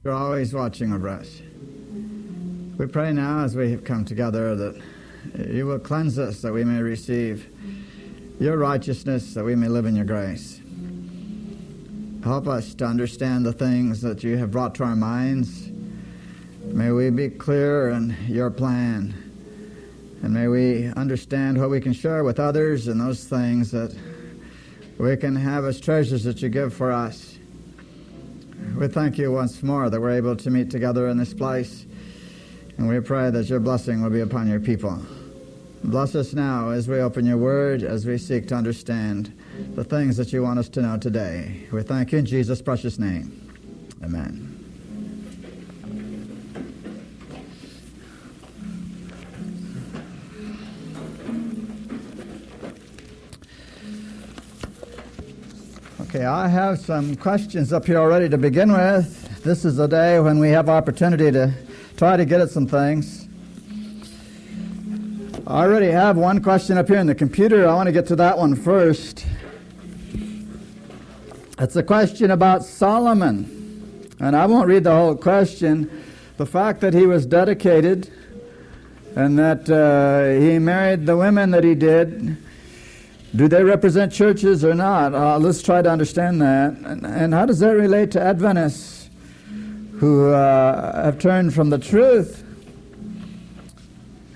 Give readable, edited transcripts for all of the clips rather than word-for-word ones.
You're always watching over us. We pray now as we have come together that you will cleanse us, that we may receive your righteousness, that we may live in your grace. Help us to understand the things that you have brought to our minds. May we be clear in your plan, and may we understand what we can share with others and those things that we can have as treasures that you give for us. We thank you once more that we're able to meet together in this place, and we pray that your blessing will be upon your people. Bless us now as we open your word, as we seek to understand the things that you want us to know today. We thank you in Jesus' precious name. Amen. Okay, I have some questions up here already to begin with. This is a day when we have opportunity to try to get at some things. I already have one question up here in the computer. I want to get to that one first. It's a question about Solomon. And I won't read the whole question. The fact that he was dedicated and that he married the women that he did, do they represent churches or not? Let's try to understand that. And how does that relate to Adventists who have turned from the truth?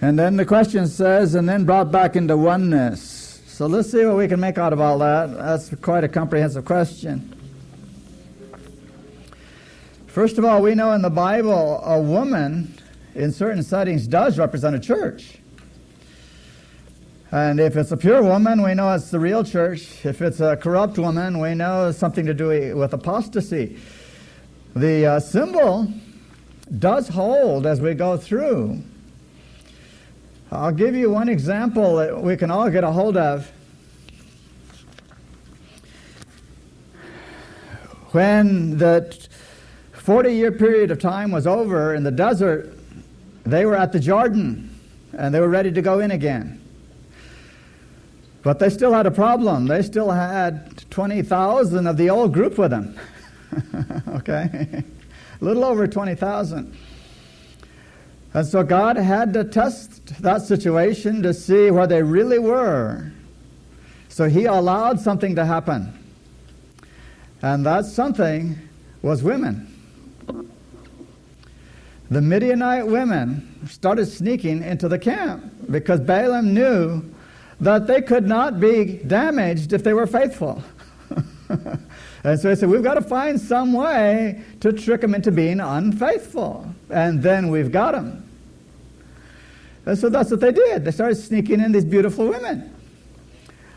And then the question says, and then brought back into oneness. So let's see what we can make out of all that. That's quite a comprehensive question. First of all, we know in the Bible a woman in certain settings does represent a church. And if it's a pure woman, we know it's the real church. If it's a corrupt woman, we know it's something to do with apostasy. The symbol does hold as we go through. I'll give you one example that we can all get a hold of. When the 40-year period of time was over in the desert, they were at the Jordan, and they were ready to go in again. But they still had a problem. They still had 20,000 of the old group with them. Okay? A little over 20,000. And so God had to test that situation to see where they really were. So he allowed something to happen. And that something was women. The Midianite women started sneaking into the camp because Balaam knew that they could not be damaged if they were faithful. And so he said, we've got to find some way to trick them into being unfaithful. And then we've got them. And so that's what they did. They started sneaking in these beautiful women,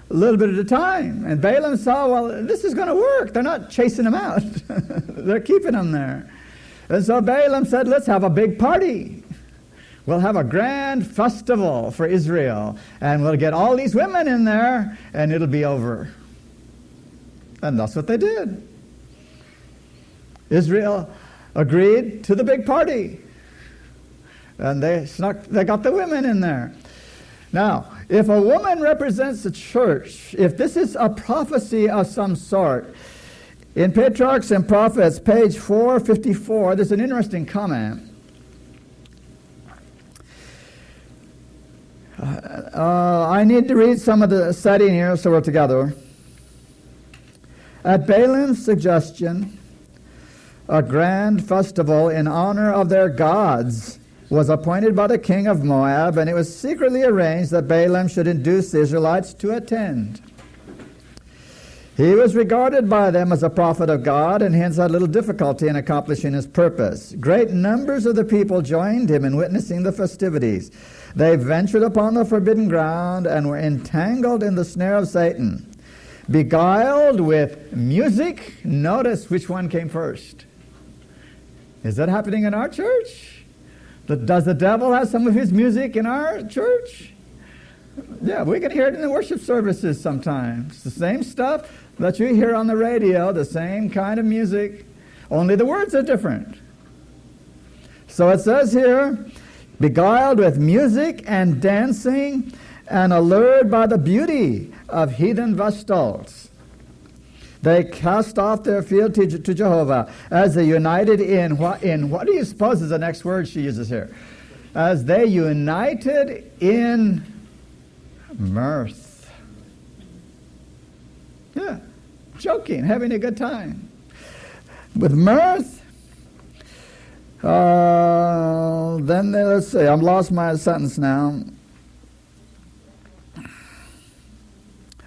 a little bit at a time. And Balaam saw, well, this is going to work. They're not chasing them out. They're keeping them there. And so Balaam said, let's have a big party. We'll have a grand festival for Israel. And we'll get all these women in there, and it'll be over. And that's what they did. Israel agreed to the big party. And they got the women in there. Now, if a woman represents a church, if this is a prophecy of some sort, in Patriarchs and Prophets, page 454, there's an interesting comment. I need to read some of the setting here so we're together. At Balaam's suggestion, a grand festival in honor of their gods was appointed by the king of Moab, and it was secretly arranged that Balaam should induce the Israelites to attend. He was regarded by them as a prophet of God, and hence had little difficulty in accomplishing his purpose. Great numbers of the people joined him in witnessing the festivities. They ventured upon the forbidden ground and were entangled in the snare of Satan. Beguiled with music. Notice which one came first. Is that happening in our church? Does the devil have some of his music in our church? Yeah, we can hear it in the worship services sometimes. The same stuff that you hear on the radio, the same kind of music, only the words are different. So it says here, beguiled with music and dancing and allured by the beauty of heathen vestals. They cast off their fealty to Jehovah as they united in what do you suppose is the next word she uses here? As they united in mirth. Yeah, joking, having a good time. With mirth, then let's see, I've lost my sentence now.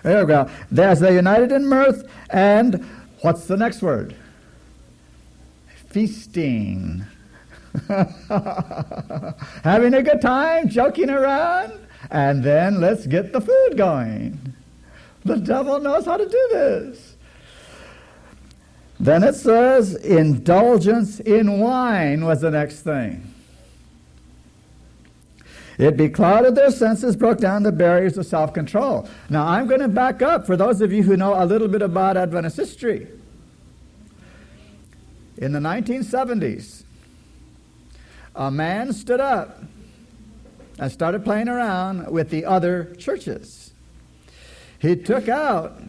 There we go. As they united in mirth, and what's the next word? Feasting. Having a good time, joking around, and then let's get the food going. The devil knows how to do this. Then it says, indulgence in wine was the next thing. It beclouded their senses, broke down the barriers of self-control. Now, I'm going to back up for those of you who know a little bit about Adventist history. In the 1970s, a man stood up and started playing around with the other churches. He took out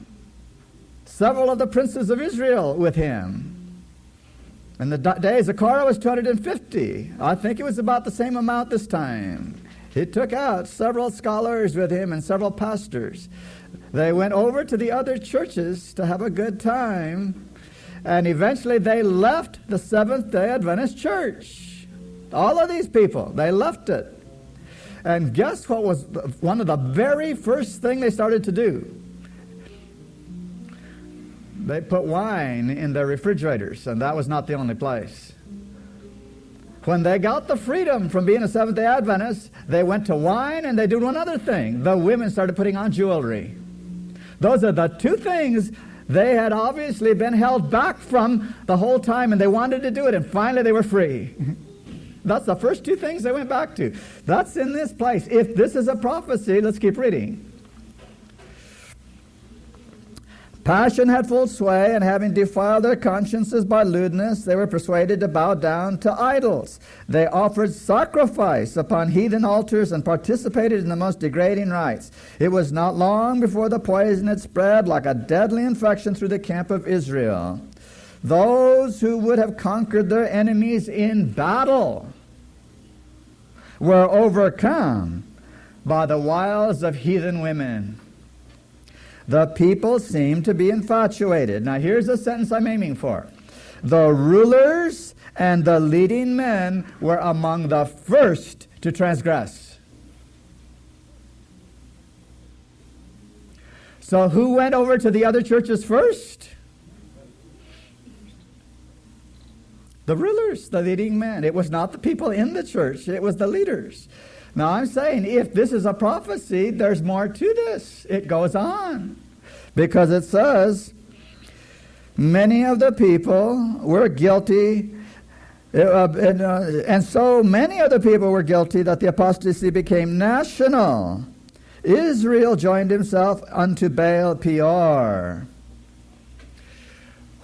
several of the princes of Israel with him. In the days, Zechariah was 250. I think it was about the same amount this time. He took out several scholars with him and several pastors. They went over to the other churches to have a good time, and eventually they left the Seventh-day Adventist Church. All of these people, they left it. And guess what was one of the very first thing they started to do? They put wine in their refrigerators, and that was not the only place. When they got the freedom from being a Seventh-day Adventist, they went to wine, and they did one other thing. The women started putting on jewelry. Those are the two things they had obviously been held back from the whole time, and they wanted to do it, and finally they were free. That's the first two things they went back to. That's in this place. If this is a prophecy, let's keep reading. Passion had full sway, and having defiled their consciences by lewdness, they were persuaded to bow down to idols. They offered sacrifice upon heathen altars and participated in the most degrading rites. It was not long before the poison had spread like a deadly infection through the camp of Israel. Those who would have conquered their enemies in battle were overcome by the wiles of heathen women. The people seemed to be infatuated. Now here's the sentence I'm aiming for. The rulers and the leading men were among the first to transgress. So who went over to the other churches first? The rulers, the leading men. It was not the people in the church. It was the leaders. Now I'm saying if this is a prophecy, there's more to this. It goes on. Because it says, many of the people were guilty, and so many of the people were guilty that the apostasy became national. Israel joined himself unto Baal Peor.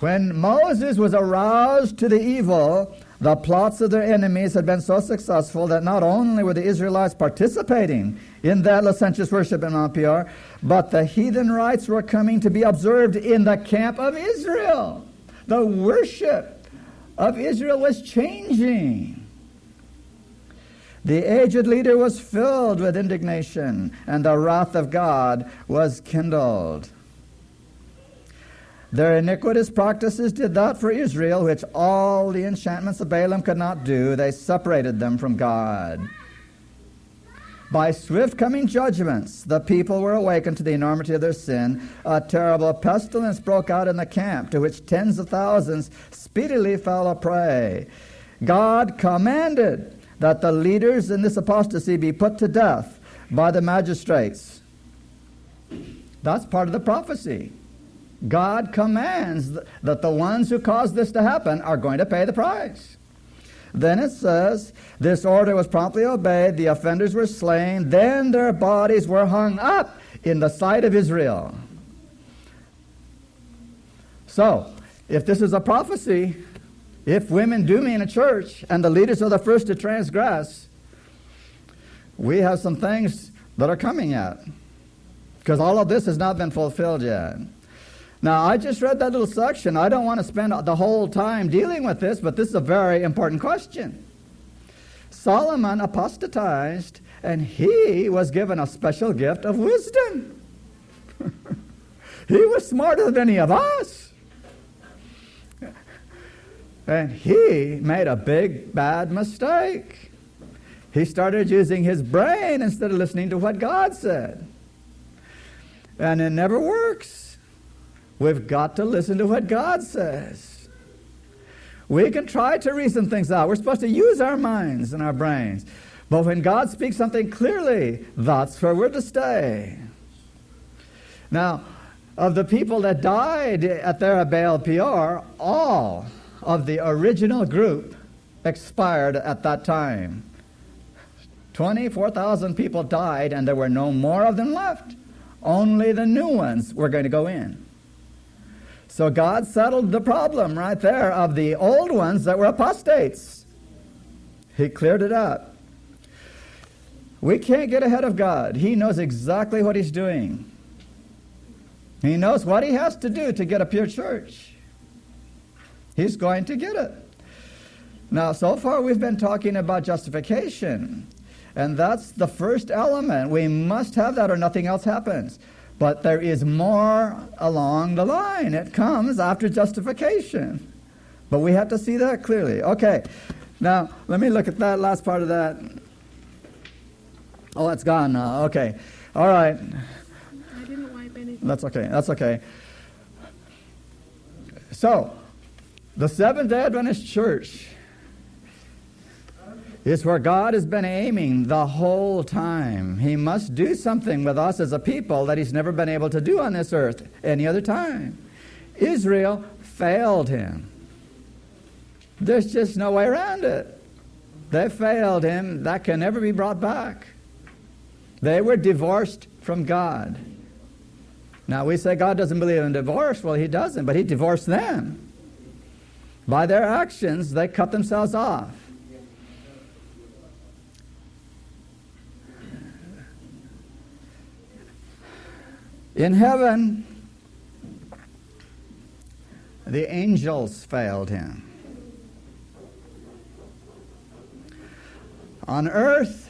When Moses was aroused to the evil, the plots of their enemies had been so successful that not only were the Israelites participating in that licentious worship in Mount Peor, but the heathen rites were coming to be observed in the camp of Israel. The worship of Israel was changing. The aged leader was filled with indignation, and the wrath of God was kindled. Their iniquitous practices did that for Israel, which all the enchantments of Balaam could not do. They separated them from God. By swift coming judgments, the people were awakened to the enormity of their sin. A terrible pestilence broke out in the camp, to which tens of thousands speedily fell a prey. God commanded that the leaders in this apostasy be put to death by the magistrates. That's part of the prophecy. God commands that the ones who caused this to happen are going to pay the price. Then it says, this order was promptly obeyed, the offenders were slain, then their bodies were hung up in the sight of Israel. So, if this is a prophecy, if women do mean a church, and the leaders are the first to transgress, we have some things that are coming yet. Because all of this has not been fulfilled yet. Now, I just read that little section. I don't want to spend the whole time dealing with this, but this is a very important question. Solomon apostatized, and he was given a special gift of wisdom. He was smarter than any of us. And he made a big, bad mistake. He started using his brain instead of listening to what God said. And it never works. We've got to listen to what God says. We can try to reason things out. We're supposed to use our minds and our brains. But when God speaks something clearly, that's where we're to stay. Now, of the people that died at their Baal Peor, all of the original group expired at that time. 24,000 people died, and there were no more of them left. Only the new ones were going to go in. So God settled the problem right there of the old ones that were apostates. He cleared it up. We can't get ahead of God. He knows exactly what He's doing. He knows what He has to do to get a pure church. He's going to get it. Now, so far we've been talking about justification. And that's the first element. We must have that or nothing else happens. But there is more along the line. It comes after justification. But we have to see that clearly. Okay. Now, let me look at that last part of that. Oh, it's gone now. Okay. All right. I didn't wipe anything. That's okay. That's okay. So, the Seventh-day Adventist Church is where God has been aiming the whole time. He must do something with us as a people that He's never been able to do on this earth any other time. Israel failed Him. There's just no way around it. They failed Him. That can never be brought back. They were divorced from God. Now we say God doesn't believe in divorce. Well, He doesn't, but He divorced them. By their actions, they cut themselves off. In heaven, the angels failed Him. On earth,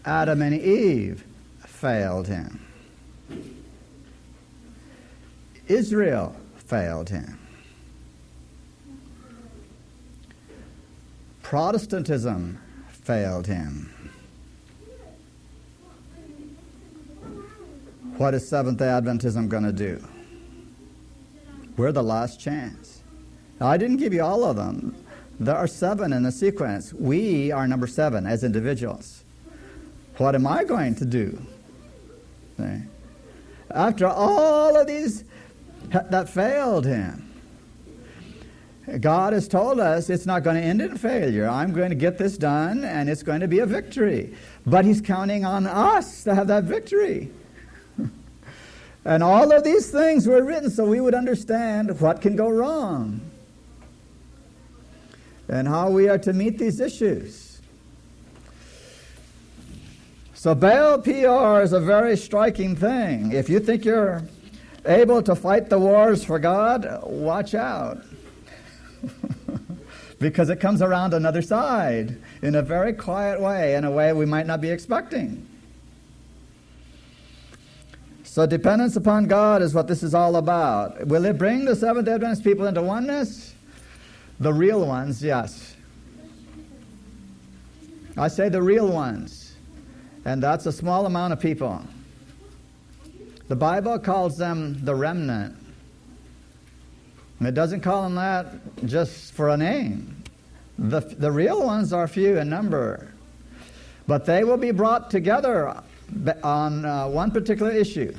Adam and Eve failed Him. Israel failed Him. Protestantism failed Him. What is Seventh-day Adventism going to do? We're the last chance. Now, I didn't give you all of them. There are 7 in the sequence. We are number 7 as individuals. What am I going to do? See? After all of these that failed Him, God has told us it's not going to end in failure. I'm going to get this done, and it's going to be a victory. But He's counting on us to have that victory. And all of these things were written so we would understand what can go wrong and how we are to meet these issues. So Baal Peor is a very striking thing. If you think you're able to fight the wars for God, watch out. Because it comes around another side in a very quiet way, in a way we might not be expecting. So dependence upon God is what this is all about. Will it bring the Seventh-day Adventist people into oneness? The real ones, yes. I say the real ones. And that's a small amount of people. The Bible calls them the remnant. And it doesn't call them that just for a name. The real ones are few in number. But they will be brought together on one particular issue.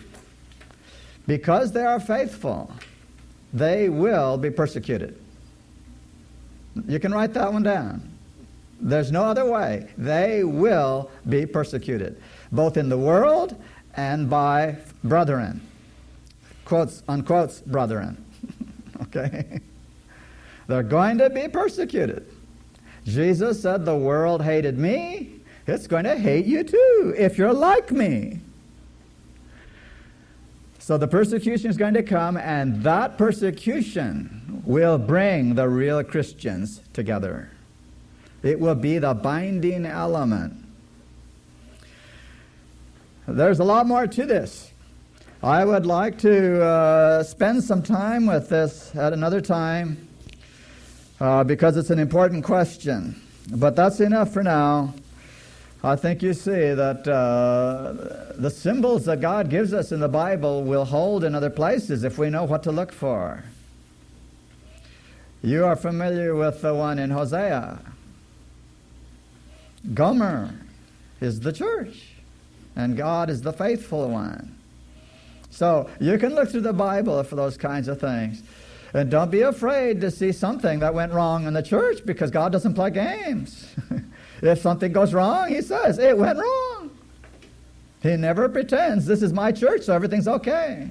Because they are faithful, they will be persecuted. You can write that one down. There's no other way. They will be persecuted, both in the world and by brethren. Quotes, unquotes, brethren. Okay? They're going to be persecuted. Jesus said, the world hated me. It's going to hate you too, if you're like me. So the persecution is going to come, and that persecution will bring the real Christians together. It will be the binding element. There's a lot more to this. I would like to spend some time with this at another time because it's an important question. But that's enough for now. I think you see that the symbols that God gives us in the Bible will hold in other places if we know what to look for. You are familiar with the one in Hosea. Gomer is the church, and God is the faithful one. So you can look through the Bible for those kinds of things. And don't be afraid to see something that went wrong in the church, because God doesn't play games. If something goes wrong, he says, it went wrong. He never pretends, this is my church, so everything's okay.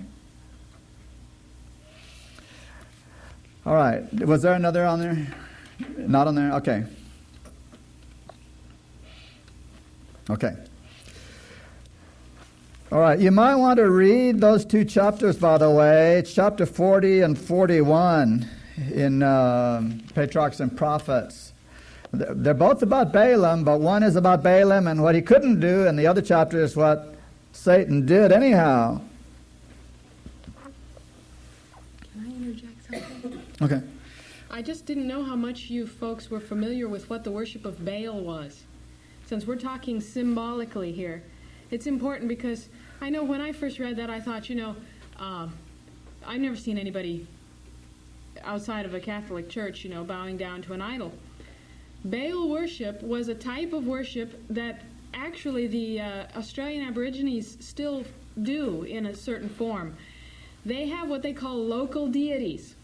All right. Was there another on there? Not on there? Okay. Okay. All right. You might want to read those two chapters, by the way. It's chapter 40 and 41 in Patriarchs and Prophets. They're both about Balaam, but one is about Balaam and what he couldn't do, and the other chapter is what Satan did anyhow. Can I interject something? Okay. I just didn't know how much you folks were familiar with what the worship of Baal was. Since we're talking symbolically here, it's important because I know when I first read that, I thought, I've never seen anybody outside of a Catholic church, bowing down to an idol. Baal worship was a type of worship that actually the Australian Aborigines still do in a certain form. They have what they call local deities.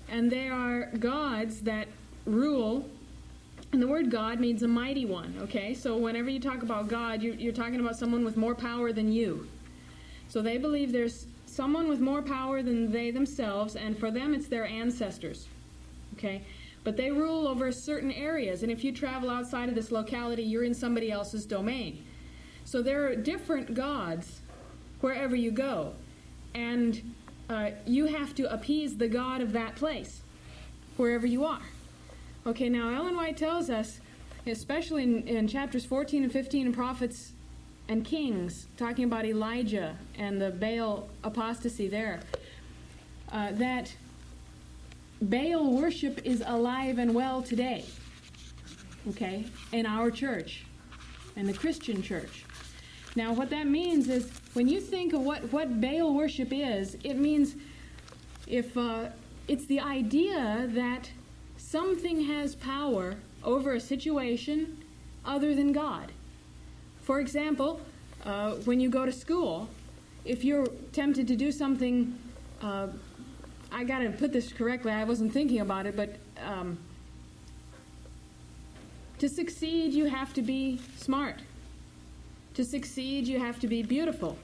And they are gods that rule. And the word God means a mighty one, okay? So whenever you talk about God, you're talking about someone with more power than you. So they believe there's someone with more power than they themselves, and for them it's their ancestors, okay? But they rule over certain areas, and if you travel outside of this locality, you're in somebody else's domain. So there are different gods wherever you go, and you have to appease the god of that place wherever you are. Okay, now Ellen White tells us, especially in chapters 14 and 15 in Prophets and Kings, talking about Elijah and the Baal apostasy there, that Baal worship is alive and well today, okay, in our church, in the Christian church. Now, what that means is, when you think of what Baal worship is, it means if it's the idea that something has power over a situation other than God. For example, when you go to school, if you're tempted to do something, I got to put this correctly, I wasn't thinking about it, but to succeed, you have to be smart. To succeed, you have to be beautiful.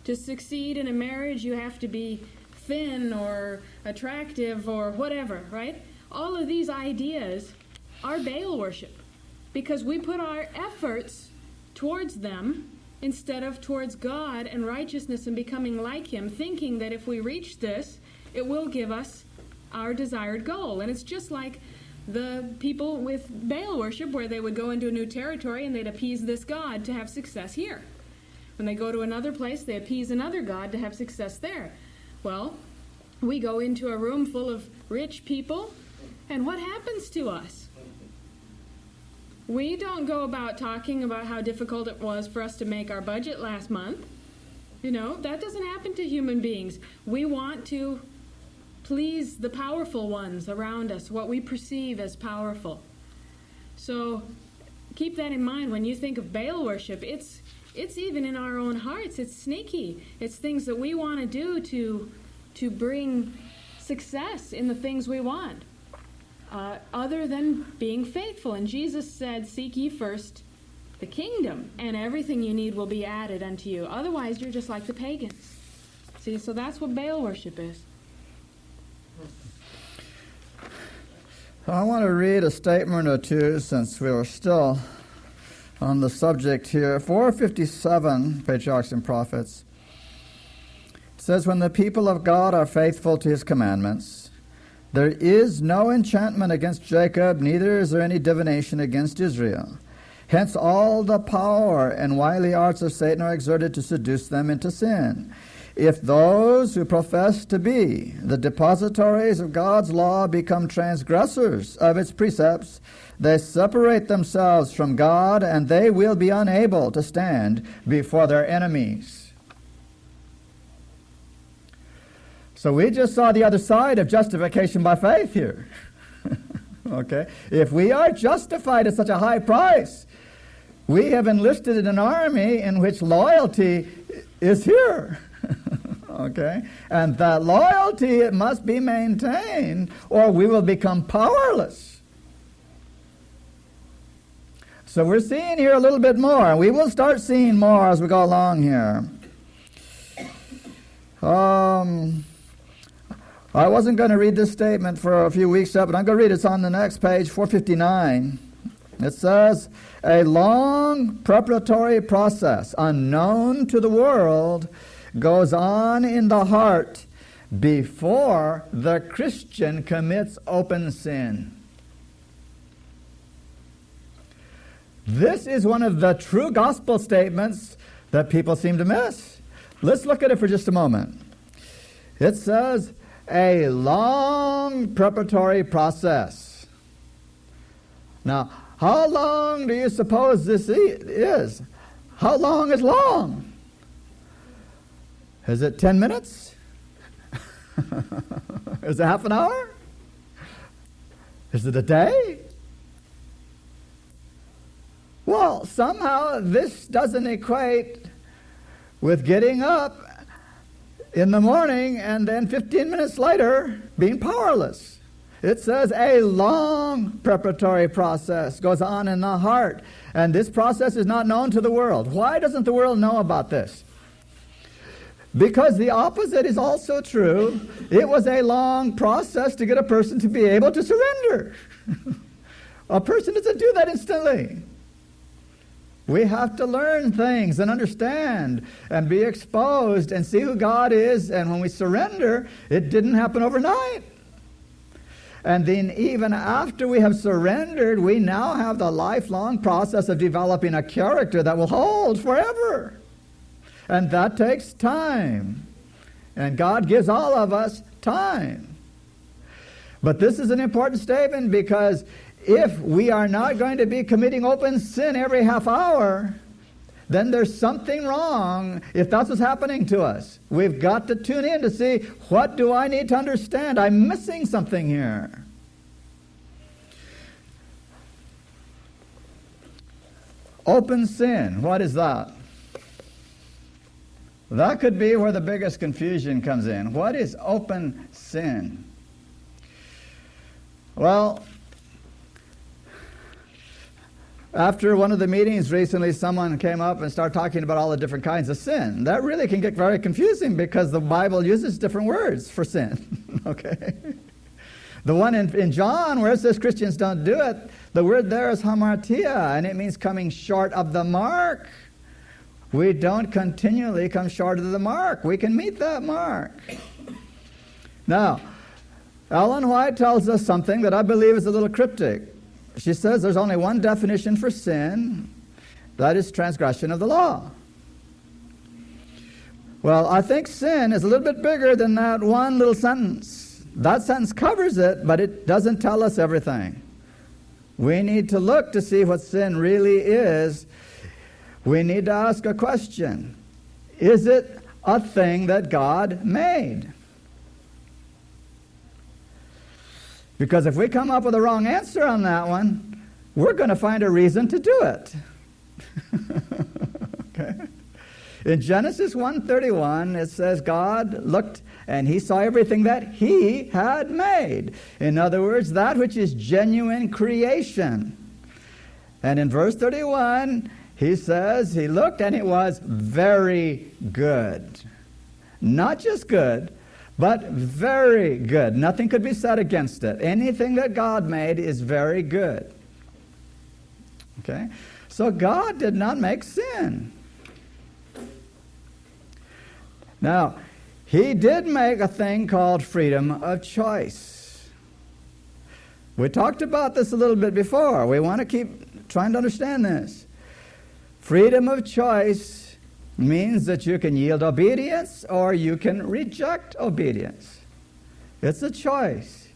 To succeed in a marriage, you have to be thin or attractive or whatever, right? All of these ideas are Baal worship because we put our efforts towards them instead of towards God and righteousness and becoming like Him, thinking that if we reach this, it will give us our desired goal. And it's just like the people with Baal worship, where they would go into a new territory and they'd appease this god to have success here. When they go to another place, they appease another god to have success there. Well, we go into a room full of rich people, and what happens to us? We don't go about talking about how difficult it was for us to make our budget last month. That doesn't happen to human beings. We want to please the powerful ones around us, what we perceive as powerful. So keep that in mind when you think of Baal worship. It's even in our own hearts. It's sneaky. It's things that we want to do to bring success in the things we want, other than being faithful. And Jesus said, "Seek ye first the kingdom, and everything you need will be added unto you." Otherwise, you're just like the pagans. See, so that's what Baal worship is. I want to read a statement or two since we are still on the subject here. 457, Patriarchs and Prophets. says, when the people of God are faithful to his commandments, there is no enchantment against Jacob, neither is there any divination against Israel. Hence all the power and wily arts of Satan are exerted to seduce them into sin. If those who profess to be the depositories of God's law become transgressors of its precepts, they separate themselves from God, and they will be unable to stand before their enemies. So we just saw the other side of justification by faith here. Okay? If we are justified at such a high price, we have enlisted an army in which loyalty is here. Okay? And that loyalty, it must be maintained, or we will become powerless. So we're seeing here a little bit more, and we will start seeing more as we go along here. I wasn't going to read this statement for a few weeks yet, but I'm going to read it. It's on the next page, 459. It says, a long preparatory process unknown to the world goes on in the heart before the Christian commits open sin. This is one of the true gospel statements that people seem to miss. Let's look at it for just a moment. It says, a long preparatory process. Now, how long do you suppose this is? How long is long? Is it 10 minutes? Is it half an hour? Is it a day? Well, somehow this doesn't equate with getting up in the morning and then 15 minutes later being powerless. It says a long preparatory process goes on in the heart, and this process is not known to the world. Why doesn't the world know about this? Because the opposite is also true. It was a long process to get a person to be able to surrender. A person doesn't do that instantly. We have to learn things and understand and be exposed and see who God is. And when we surrender, it didn't happen overnight. And then even after we have surrendered, we now have the lifelong process of developing a character that will hold forever. And that takes time. And God gives all of us time. But this is an important statement, because if we are not going to be committing open sin every half hour, then there's something wrong if that's what's happening to us. We've got to tune in to see, what do I need to understand? I'm missing something here. Open sin, what is that? That could be where the biggest confusion comes in. What is open sin? Well, after one of the meetings recently, someone came up and started talking about all the different kinds of sin. That really can get very confusing, because the Bible uses different words for sin. Okay? The one in John where it says Christians don't do it, the word there is hamartia, and it means coming short of the mark. We don't continually come short of the mark. We can meet that mark. Now, Ellen White tells us something that I believe is a little cryptic. She says there's only one definition for sin. That is transgression of the law. Well, I think sin is a little bit bigger than that one little sentence. That sentence covers it, but it doesn't tell us everything. We need to look to see what sin really is. We need to ask a question. Is it a thing that God made? Because if we come up with a wrong answer on that one, we're going to find a reason to do it. Okay? In Genesis 1:31, it says God looked and he saw everything that he had made. In other words, that which is genuine creation. And in verse 31, he says he looked and it was very good. Not just good, but very good. Nothing could be said against it. Anything that God made is very good. Okay? So God did not make sin. Now, He did make a thing called freedom of choice. We talked about this a little bit before. We want to keep trying to understand this. Freedom of choice means that you can yield obedience or you can reject obedience. It's a choice.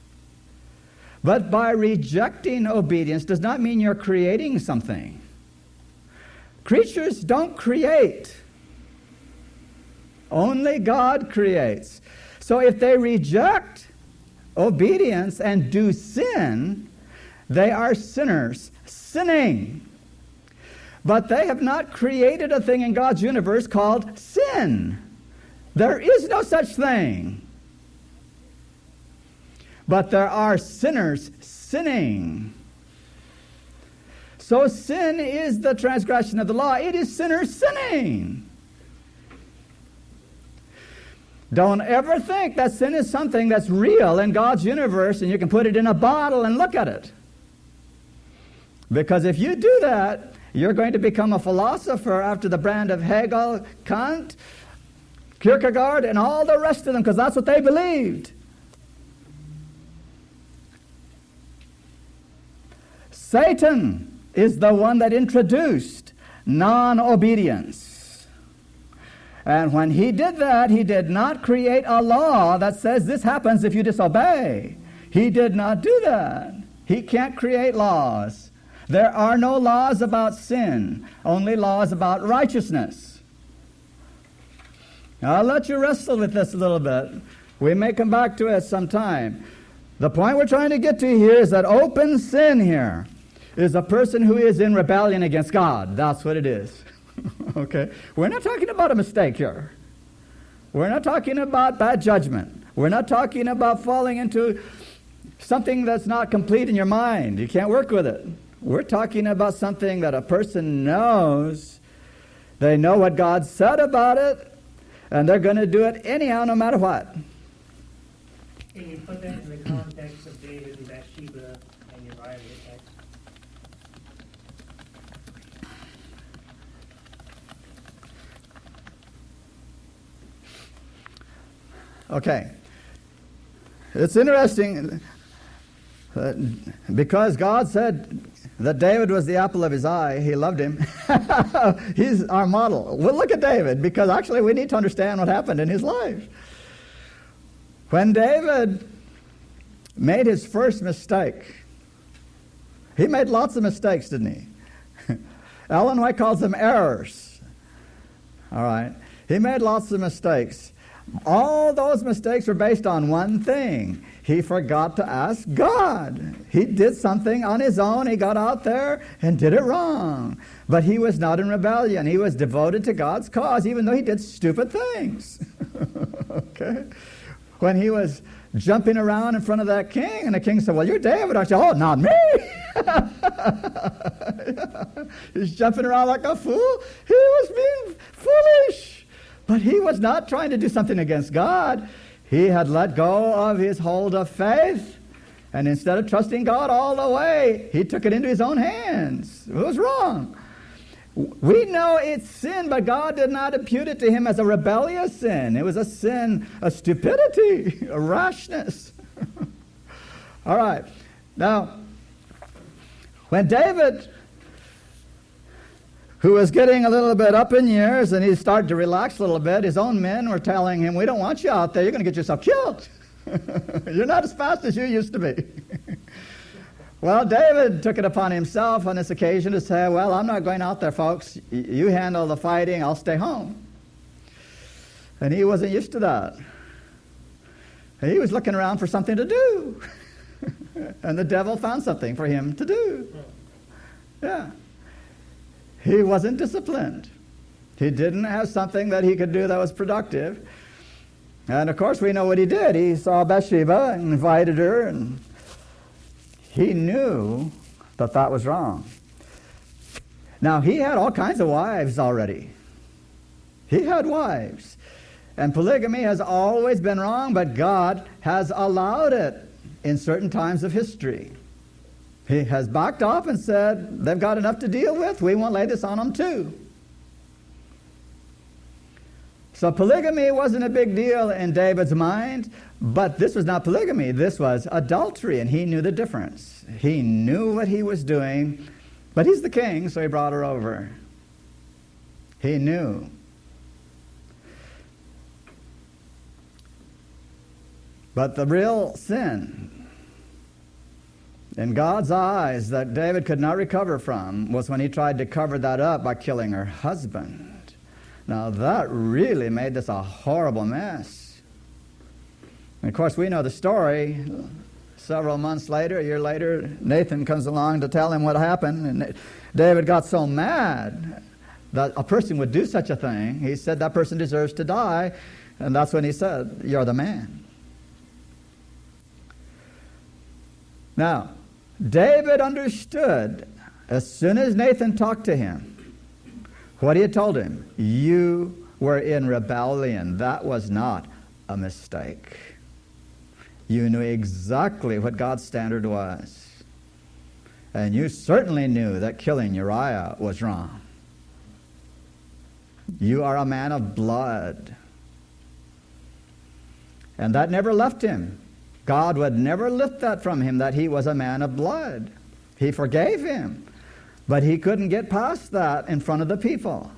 But by rejecting obedience does not mean you're creating something. Creatures don't create. Only God creates. So if they reject obedience and do sin, they are sinners, sinning. But they have not created a thing in God's universe called sin. There is no such thing. But there are sinners sinning. So sin is the transgression of the law. It is sinners sinning. Don't ever think that sin is something that's real in God's universe and you can put it in a bottle and look at it. Because if you do that, you're going to become a philosopher after the brand of Hegel, Kant, Kierkegaard, and all the rest of them, because that's what they believed. Satan is the one that introduced non-obedience. And when he did that, he did not create a law that says this happens if you disobey. He did not do that. He can't create laws. There are no laws about sin, only laws about righteousness. Now, I'll let you wrestle with this a little bit. We may come back to it sometime. The point we're trying to get to here is that open sin here is a person who is in rebellion against God. That's what it is. Okay? We're not talking about a mistake here. We're not talking about bad judgment. We're not talking about falling into something that's not complete in your mind. You can't work with it. We're talking about something that a person knows. They know what God said about it, and they're going to do it anyhow, no matter what. Can you put that in the context of David and Bathsheba and Uriah the Hittite? Okay. It's interesting because God said that David was the apple of his eye. He loved him. He's our model. Well, look at David, because actually we need to understand what happened in his life. When David made his first mistake, he made lots of mistakes, didn't he? Ellen White calls them errors. All right. He made lots of mistakes. All those mistakes were based on one thing. He forgot to ask God. He did something on his own. He got out there and did it wrong. But he was not in rebellion. He was devoted to God's cause, even though he did stupid things. Okay? When he was jumping around in front of that king, and the king said, well, you're David, aren't you? Oh, not me. He's jumping around like a fool. He was being foolish. But he was not trying to do something against God. He had let go of his hold of faith, and instead of trusting God all the way, he took it into his own hands. It was wrong. We know it's sin, but God did not impute it to him as a rebellious sin. It was a sin, a stupidity, a rashness. All right. Now, when David, who was getting a little bit up in years, and he started to relax a little bit, his own men were telling him, we don't want you out there. You're going to get yourself killed. You're not as fast as you used to be. Well, David took it upon himself on this occasion to say, well, I'm not going out there, folks. You handle the fighting. I'll stay home. And he wasn't used to that. He was looking around for something to do. And the devil found something for him to do. Yeah. He wasn't disciplined. He didn't have something that he could do that was productive. And of course we know what he did. He saw Bathsheba and invited her, and he knew that that was wrong. Now, he had all kinds of wives already. He had wives. And polygamy has always been wrong, but God has allowed it in certain times of history. He has backed off and said, they've got enough to deal with. We won't lay this on them too. So polygamy wasn't a big deal in David's mind, but this was not polygamy. This was adultery, and he knew the difference. He knew what he was doing, but he's the king, so he brought her over. He knew. But the real sin in God's eyes that David could not recover from was when he tried to cover that up by killing her husband. Now that really made this a horrible mess. And of course we know the story. Several months later, a year later, Nathan comes along to tell him what happened, and David got so mad that a person would do such a thing. He said that person deserves to die, and that's when he said, "You're the man." Now, David understood as soon as Nathan talked to him what he had told him. You were in rebellion. That was not a mistake. You knew exactly what God's standard was. And you certainly knew that killing Uriah was wrong. You are a man of blood. And that never left him. God would never lift that from him, that he was a man of blood. He forgave him. But he couldn't get past that in front of the people.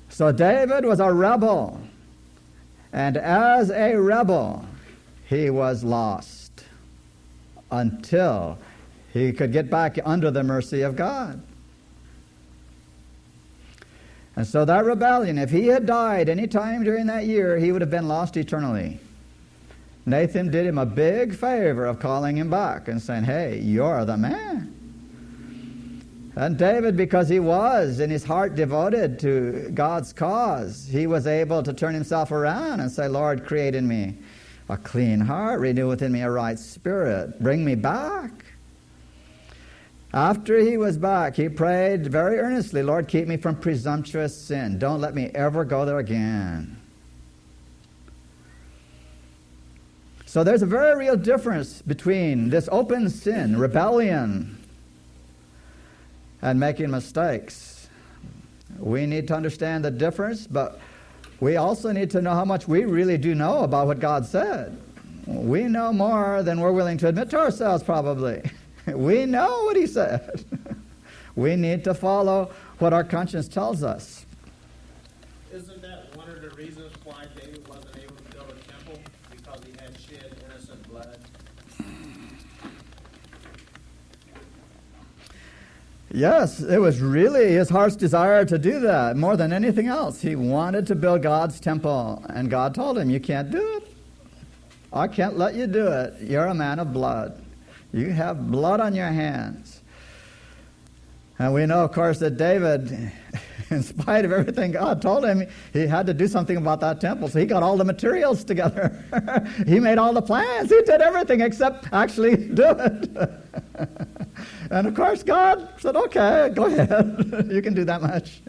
So David was a rebel. And as a rebel, he was lost until he could get back under the mercy of God. And so that rebellion, if he had died any time during that year, he would have been lost eternally. Nathan did him a big favor of calling him back and saying, "Hey, you're the man." And David, because he was in his heart devoted to God's cause, he was able to turn himself around and say, "Lord, create in me a clean heart, renew within me a right spirit, bring me back." After he was back, he prayed very earnestly, "Lord, keep me from presumptuous sin. Don't let me ever go there again." So there's a very real difference between this open sin, rebellion, and making mistakes. We need to understand the difference, but we also need to know how much we really do know about what God said. We know more than we're willing to admit to ourselves, probably. We know what he said. We need to follow what our conscience tells us. Isn't that one of the reasons why David wasn't able to build a temple? Because he had shed innocent blood? Yes, it was really his heart's desire to do that more than anything else. He wanted to build God's temple, and God told him, "You can't do it. I can't let you do it. You're a man of blood. You have blood on your hands." And we know, of course, that David, in spite of everything God told him, he had to do something about that temple. So he got all the materials together. He made all the plans. He did everything except actually do it. And of course, God said, "Okay, go ahead. You can do that much."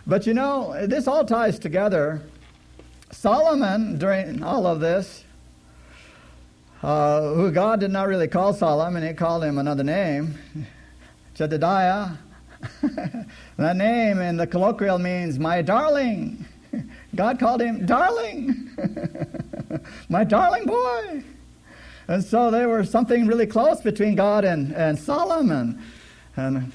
But you know, this all ties together. Solomon, during all of this, who God did not really call Solomon, he called him another name, Jedediah. That name in the colloquial means "my darling." God called him darling. My darling boy. And so there was something really close between God and Solomon. And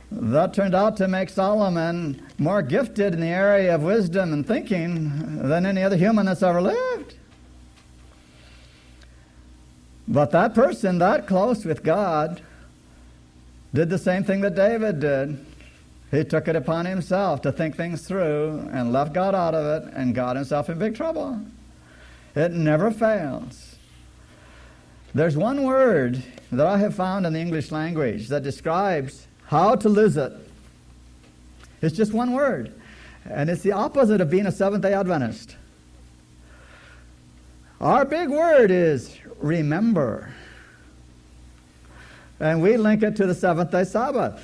that turned out to make Solomon more gifted in the area of wisdom and thinking than any other human that's ever lived. But that person that close with God did the same thing that David did. He took it upon himself to think things through and left God out of it and got himself in big trouble. It never fails. There's one word that I have found in the English language that describes how to lose it. It's just one word, and it's the opposite of being a Seventh-day Adventist. Our big word is remember. And we link it to the seventh-day Sabbath.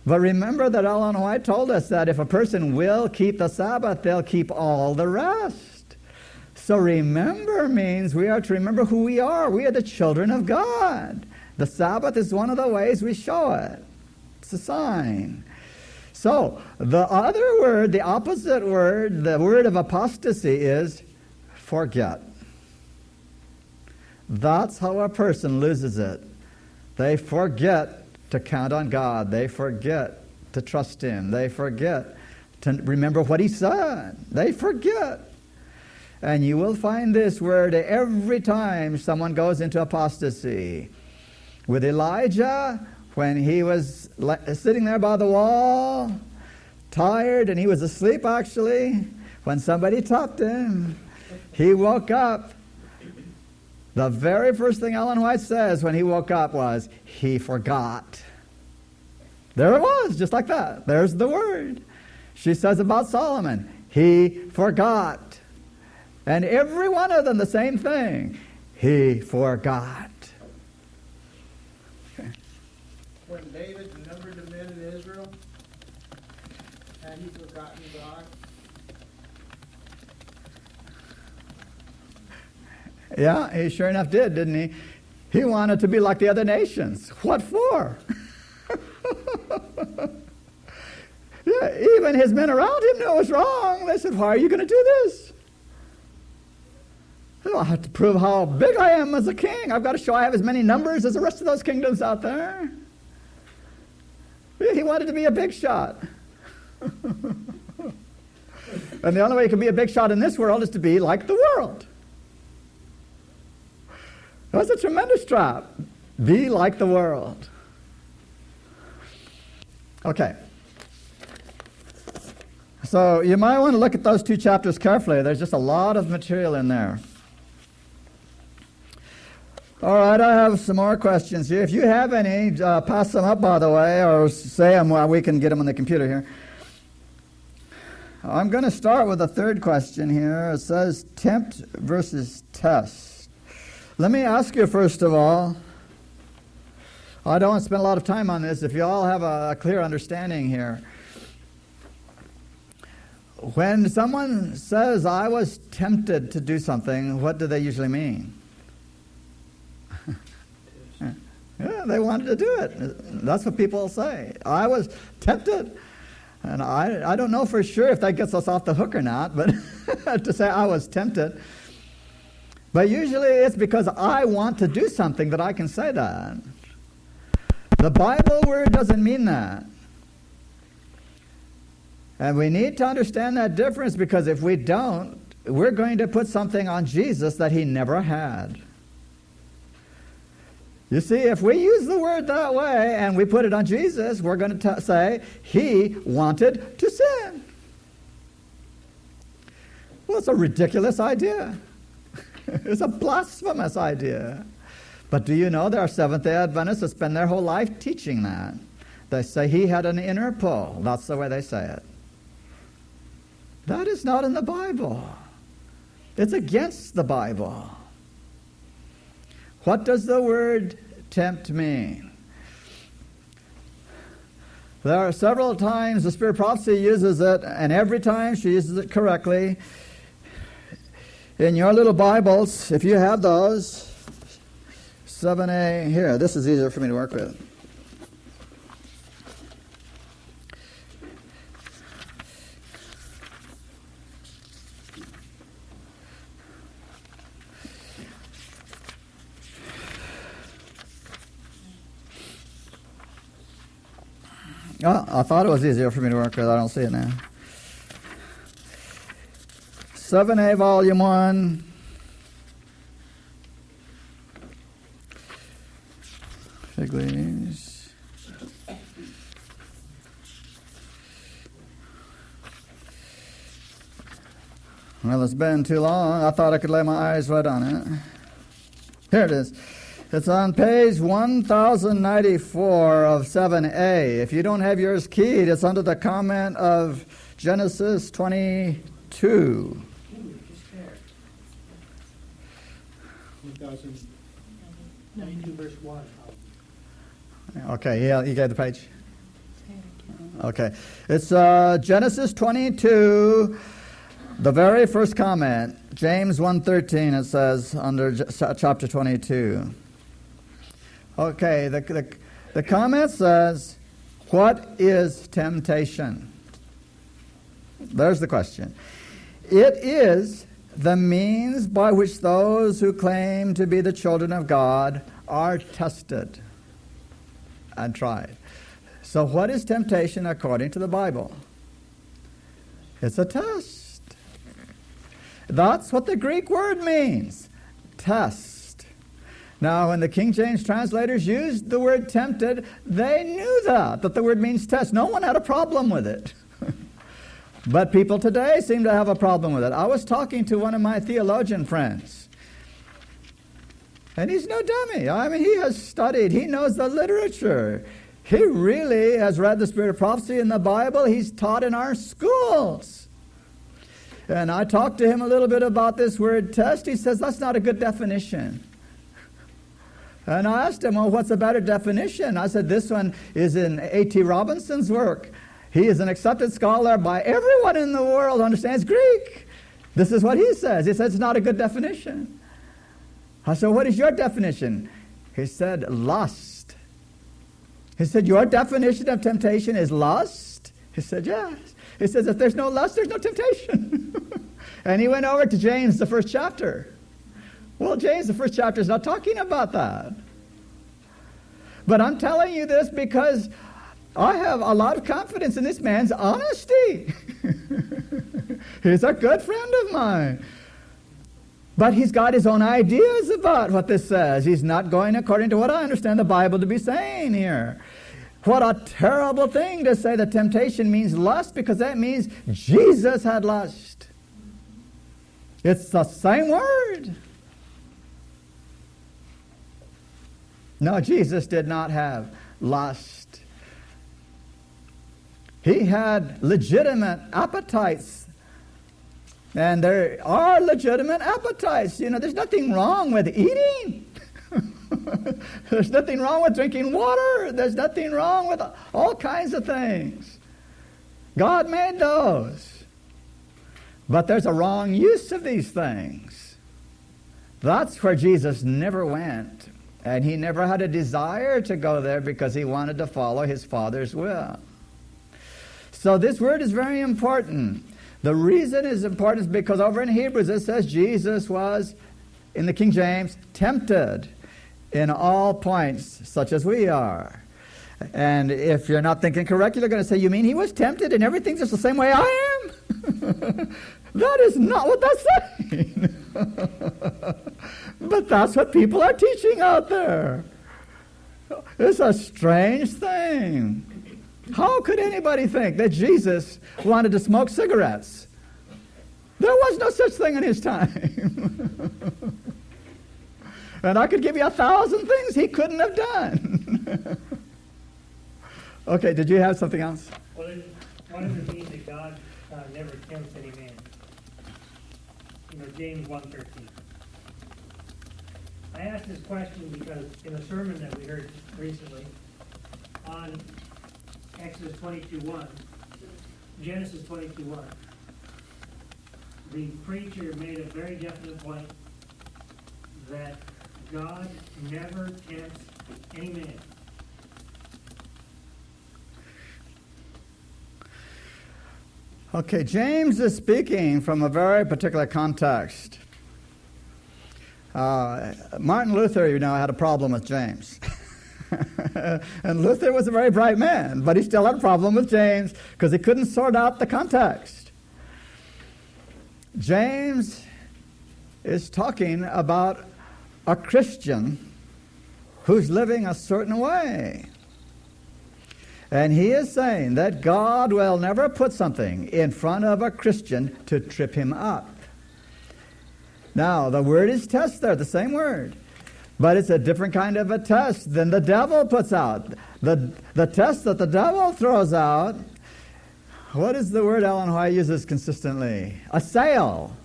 But remember that Ellen White told us that if a person will keep the Sabbath, they'll keep all the rest. So remember means we are to remember who we are. We are the children of God. The Sabbath is one of the ways we show it. It's a sign. So, the other word, the opposite word, the word of apostasy is forget. That's how a person loses it. They forget to count on God. They forget to trust Him. They forget to remember what He said. They forget. And you will find this word every time someone goes into apostasy. With Elijah, when he was sitting there by the wall, tired, and he was asleep actually, when somebody tapped him, he woke up. The very first thing Ellen White says when he woke up was, he forgot. There it was, just like that. There's the word. She says about Solomon, he forgot. And every one of them the same thing. He forgot. When David numbered the men in Israel, had he forgotten God? Yeah, he sure enough did, didn't he? He wanted to be like the other nations. What for? Yeah, even his men around him knew it was wrong. They said, why are you going to do this? I have to prove how big I am as a king. I've got to show I have as many numbers as the rest of those kingdoms out there. He wanted to be a big shot. And the only way you can be a big shot in this world is to be like the world. That's a tremendous trap. Be like the world. Okay. So you might want to look at those two chapters carefully. There's just a lot of material in there. All right, I have some more questions here. If you have any, pass them up, by the way, or say them while we can get them on the computer here. I'm going to start with the third question here. It says tempt versus test. Let me ask you, first of all, I don't want to spend a lot of time on this. If you all have a clear understanding here. When someone says, I was tempted to do something, what do they usually mean? Yeah, they wanted to do it. That's what people say. I was tempted. And I don't know for sure if that gets us off the hook or not, but to say I was tempted. But usually it's because I want to do something that I can say that. The Bible word doesn't mean that. And we need to understand that difference, because if we don't, we're going to put something on Jesus that he never had. You see, if we use the word that way and we put it on Jesus, we're going to say he wanted to sin. Well, it's a ridiculous idea. It's a blasphemous idea. But do you know there are Seventh-day Adventists that spend their whole life teaching that? They say he had an inner pull. That's the way they say it. That is not in the Bible. It's against the Bible. What does the word tempt mean? There are several times the Spirit of Prophecy uses it, and every time she uses it correctly. In your little Bibles, if you have those, 7a, here, this is easier for me to work with. Oh, I thought it was easier for me to work with. I don't see it now. 7a, Volume 1. Fig leaves. Well, it's been too long. I thought I could lay my eyes right on it. Here it is. It's on page 1094 of 7a. If you don't have yours keyed, it's under the comment of Genesis 22. 92 verse 1. Okay, yeah, you got the page? Okay. It's Genesis 22, the very first comment. James 1:13, it says, under chapter 22. Okay, the comment says, What is temptation? There's the question. It is the means by which those who claim to be the children of God are tested and tried. So what is temptation according to the Bible? It's a test. That's what the Greek word means. Test. Now, when the King James translators used the word tempted, they knew that the word means test. No one had a problem with it. But people today seem to have a problem with it. I was talking to one of my theologian friends, and he's no dummy. I mean, he has studied. He knows the literature. He really has read the Spirit of Prophecy in the Bible. He's taught in our schools. And I talked to him a little bit about this word test. He says, that's not a good definition. And I asked him, well, what's a better definition? I said, this one is in A.T. Robinson's work. He is an accepted scholar by everyone in the world who understands Greek. This is what he says. He says it's not a good definition. I said, what is your definition? He said, lust. He said, your definition of temptation is lust? He said, yes. He says, if there's no lust, there's no temptation. And he went over to James, the first chapter. Well, James, the first chapter is not talking about that. But I'm telling you this because I have a lot of confidence in this man's honesty. He's a good friend of mine. But he's got his own ideas about what this says. He's not going according to what I understand the Bible to be saying here. What a terrible thing to say that temptation means lust, because that means Jesus had lust. It's the same word. No, Jesus did not have lust. He had legitimate appetites. And there are legitimate appetites. You know, there's nothing wrong with eating. There's nothing wrong with drinking water. There's nothing wrong with all kinds of things. God made those. But there's a wrong use of these things. That's where Jesus never went. And he never had a desire to go there because he wanted to follow his Father's will. So this word is very important. The reason it's important is because over in Hebrews it says Jesus was, in the King James, tempted in all points such as we are. And if you're not thinking correctly, you're going to say, you mean he was tempted and everything's just the same way I am? That is not what that's saying. But that's what people are teaching out there. It's a strange thing. How could anybody think that Jesus wanted to smoke cigarettes? There was no such thing in his time. And I could give you 1,000 things he couldn't have done. Okay, did you have something else? Well, one of the means that God never tempts any man. You know, James 1:13. I asked this question because in a sermon that we heard recently on Exodus 22:1, Genesis 22:1, the preacher made a very definite point that God never tempts any man. Okay, James is speaking from a very particular context. Martin Luther, you know, had a problem with James. And Luther was a very bright man, but he still had a problem with James because he couldn't sort out the context. James is talking about a Christian who's living a certain way. And he is saying that God will never put something in front of a Christian to trip him up. Now, the word is test there, the same word. But it's a different kind of a test than the devil puts out. The test that the devil throws out, what is the word Ellen White uses consistently? Assail.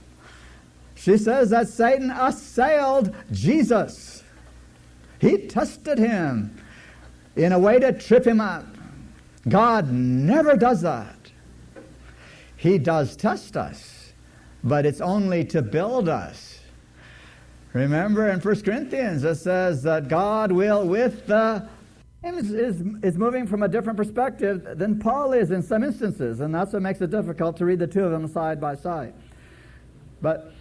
She says that Satan assailed Jesus. He tested him in a way to trip him up. God never does that. He does test us, but it's only to build us. Remember in 1 Corinthians it says that God will with the And is moving from a different perspective than Paul is in some instances, and that's what makes it difficult to read the two of them side by side. But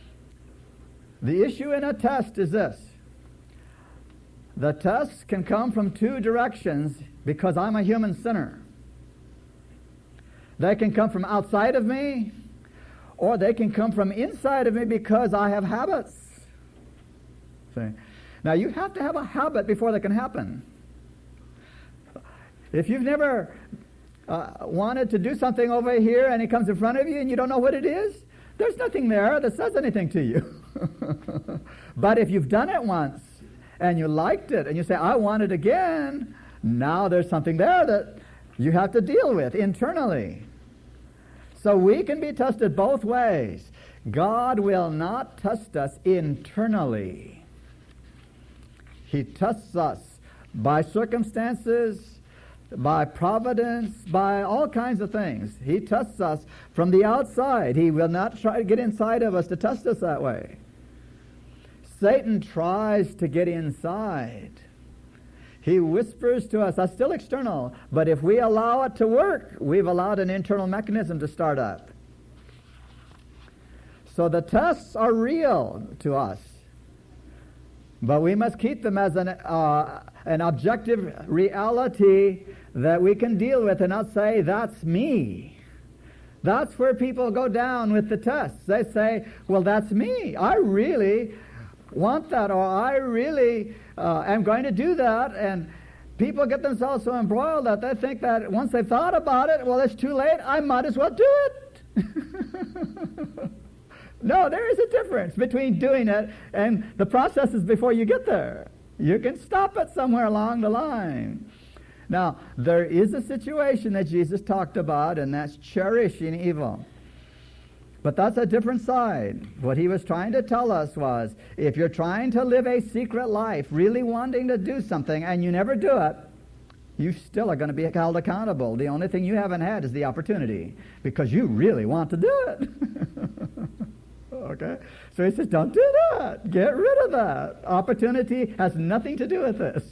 the issue in a test is this. The test can come from two directions because I'm a human sinner. They can come from outside of me, or they can come from inside of me because I have habits. See? Now, you have to have a habit before that can happen. If you've never wanted to do something over here and it comes in front of you and you don't know what it is, there's nothing there that says anything to you. But if you've done it once and you liked it and you say, I want it again, now there's something there that you have to deal with internally. So we can be tested both ways. God will not test us internally. He tests us by circumstances, by providence, by all kinds of things. He tests us from the outside. He will not try to get inside of us to test us that way. Satan tries to get inside. He whispers to us. That's still external. But if we allow it to work, we've allowed an internal mechanism to start up. So the tests are real to us. But we must keep them as an objective reality that we can deal with and not say, that's me. That's where people go down with the tests. They say, well, that's me. I really want that, or I really am going to do that. And people get themselves so embroiled that they think that once they've thought about it, well, it's too late. I might as well do it. No, there is a difference between doing it and the processes before you get there. You can stop it somewhere along the line. Now, there is a situation that Jesus talked about, and that's cherishing evil. But that's a different side. What he was trying to tell us was, if you're trying to live a secret life, really wanting to do something, and you never do it, you still are going to be held accountable. The only thing you haven't had is the opportunity, because you really want to do it. Okay? So he says, don't do that. Get rid of that. Opportunity has nothing to do with this.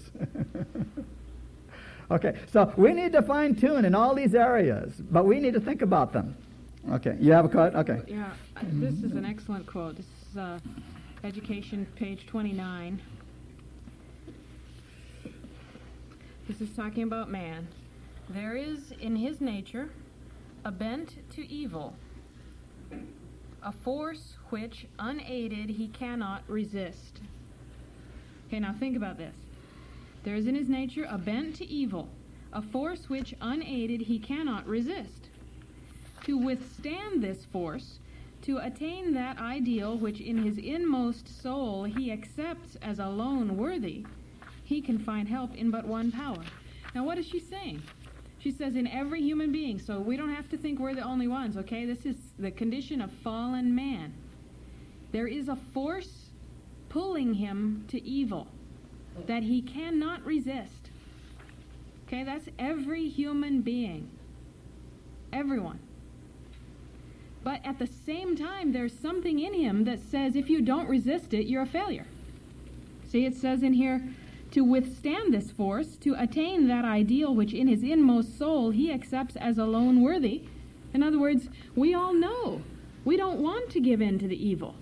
Okay, so we need to fine-tune in all these areas, but we need to think about them. Okay, you have a quote? Okay. Yeah, this is an excellent quote. This is Education, page 29. This is talking about man. There is in his nature a bent to evil, a force which, unaided, he cannot resist. Okay, now think about this. There is in his nature a bent to evil, a force which, unaided, he cannot resist. To withstand this force, to attain that ideal which in his inmost soul he accepts as alone worthy, he can find help in but one power. Now, what is she saying? She says in every human being, so we don't have to think we're the only ones, okay? This is the condition of fallen man. There is a force pulling him to evil that he cannot resist. Okay, that's every human being. Everyone. But at the same time, there's something in him that says if you don't resist it, you're a failure. See, it says in here, to withstand this force, to attain that ideal which in his inmost soul he accepts as alone worthy. In other words, we all know we don't want to give in to the evil.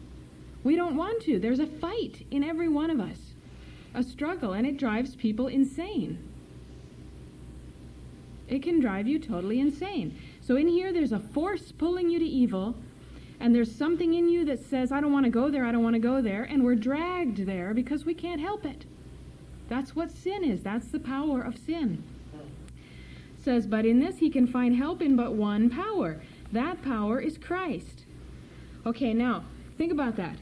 We don't want to. There's a fight in every one of us, a struggle, and it drives people insane. It can drive you totally insane. So in here, there's a force pulling you to evil, and there's something in you that says, I don't want to go there, I don't want to go there, and we're dragged there because we can't help it. That's what sin is. That's the power of sin. It says, but in this he can find help in but one power. That power is Christ. Okay, now, think about that.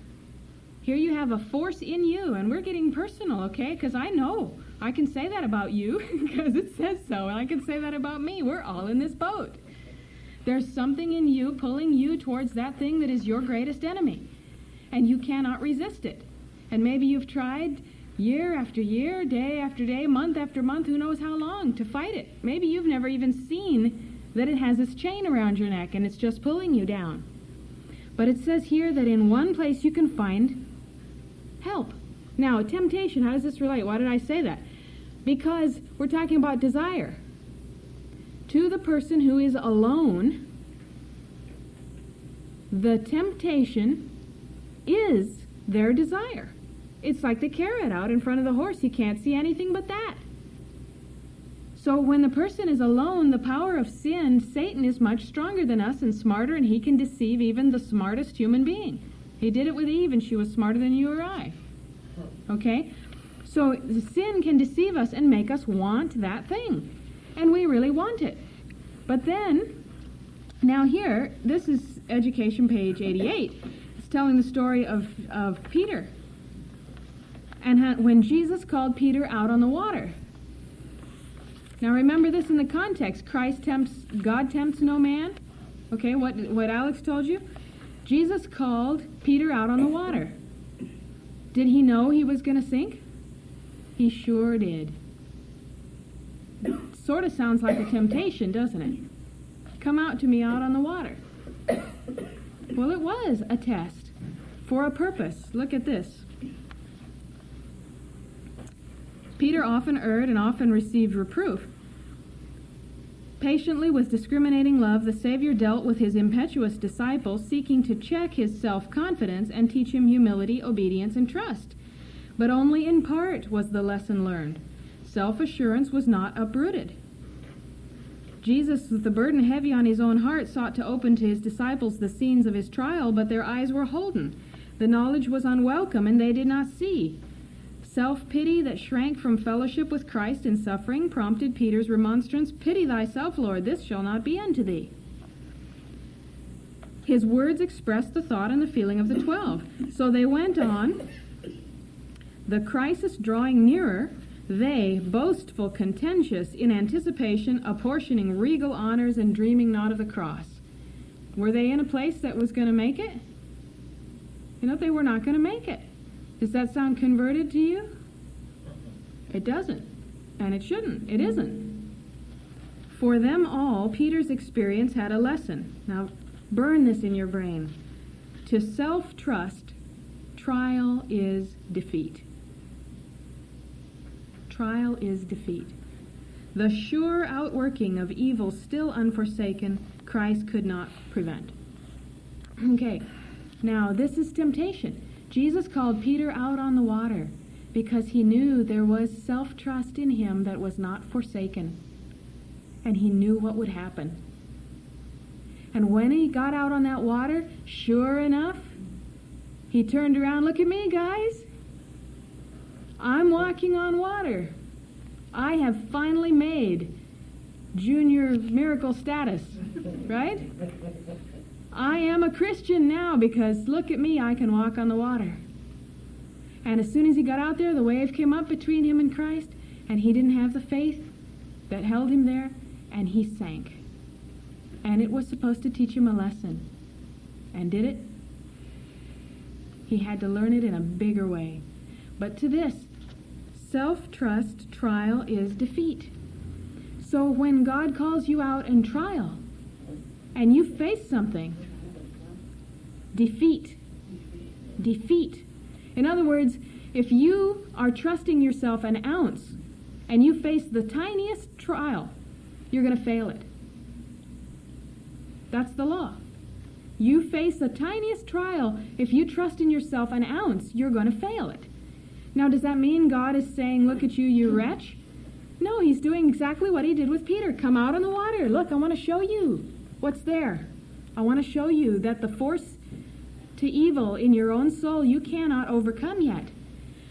Here you have a force in you, and we're getting personal, okay? Because I know. I can say that about you because it says so, and I can say that about me. We're all in this boat. There's something in you pulling you towards that thing that is your greatest enemy, and you cannot resist it. And maybe you've tried year after year, day after day, month after month, who knows how long, to fight it. Maybe you've never even seen that it has this chain around your neck and it's just pulling you down. But it says here that in one place you can find help. Now, temptation, how does this relate? Why did I say that? Because we're talking about desire. To the person who is alone, the temptation is their desire. It's like the carrot out in front of the horse. He can't see anything but that. So when the person is alone, the power of sin, Satan is much stronger than us and smarter, and he can deceive even the smartest human being. He did it with Eve, and she was smarter than you or I. Okay? So the sin can deceive us and make us want that thing. And we really want it. But then, now here, this is Education page 88. It's telling the story of Peter. And when Jesus called Peter out on the water. Now remember this in the context. God tempts no man. Okay, what Alex told you? Jesus called Peter out on the water. Did he know he was going to sink? He sure did. Sort of sounds like a temptation, doesn't it? Come out to me out on the water. Well, it was a test for a purpose. Look at this. Peter often erred and often received reproof. Patiently, with discriminating love, the Savior dealt with his impetuous disciple, seeking to check his self-confidence and teach him humility, obedience, and trust. But only in part was the lesson learned. Self-assurance was not uprooted. Jesus, with the burden heavy on his own heart, sought to open to his disciples the scenes of his trial, but their eyes were holden. The knowledge was unwelcome, and they did not see. Self-pity that shrank from fellowship with Christ in suffering prompted Peter's remonstrance, "Pity thyself, Lord, this shall not be unto thee." His words expressed the thought and the feeling of the 12. So they went on, the crisis drawing nearer, they, boastful, contentious, in anticipation, apportioning regal honors and dreaming not of the cross. Were they in a place that was going to make it? You know, they were not going to make it. Does that sound converted to you? It doesn't. And it shouldn't. It isn't. For them all, Peter's experience had a lesson. Now, burn this in your brain. To self-trust, trial is defeat. Trial is defeat. The sure outworking of evil still unforsaken, Christ could not prevent. Okay, now this is temptation. Jesus called Peter out on the water because he knew there was self-trust in him that was not forsaken. And he knew what would happen. And when he got out on that water, sure enough, he turned around, "Look at me, guys. I'm walking on water. I have finally made junior miracle status," right? I am a Christian now because look at me, I can walk on the water. And as soon as he got out there, the wave came up between him and Christ, and he didn't have the faith that held him there, and he sank. And it was supposed to teach him a lesson. And did it? He had to learn it in a bigger way. But to this, self-trust, trial is defeat. So when God calls you out in trial, and you face something, defeat. Defeat. In other words, if you are trusting yourself an ounce and you face the tiniest trial, you're going to fail it. That's the law. You face the tiniest trial, if you trust in yourself an ounce, you're going to fail it. Now, does that mean God is saying, "Look at you, you wretch"? No, he's doing exactly what he did with Peter. Come out on the water. Look, I want to show you what's there. I want to show you that the force to evil in your own soul you cannot overcome yet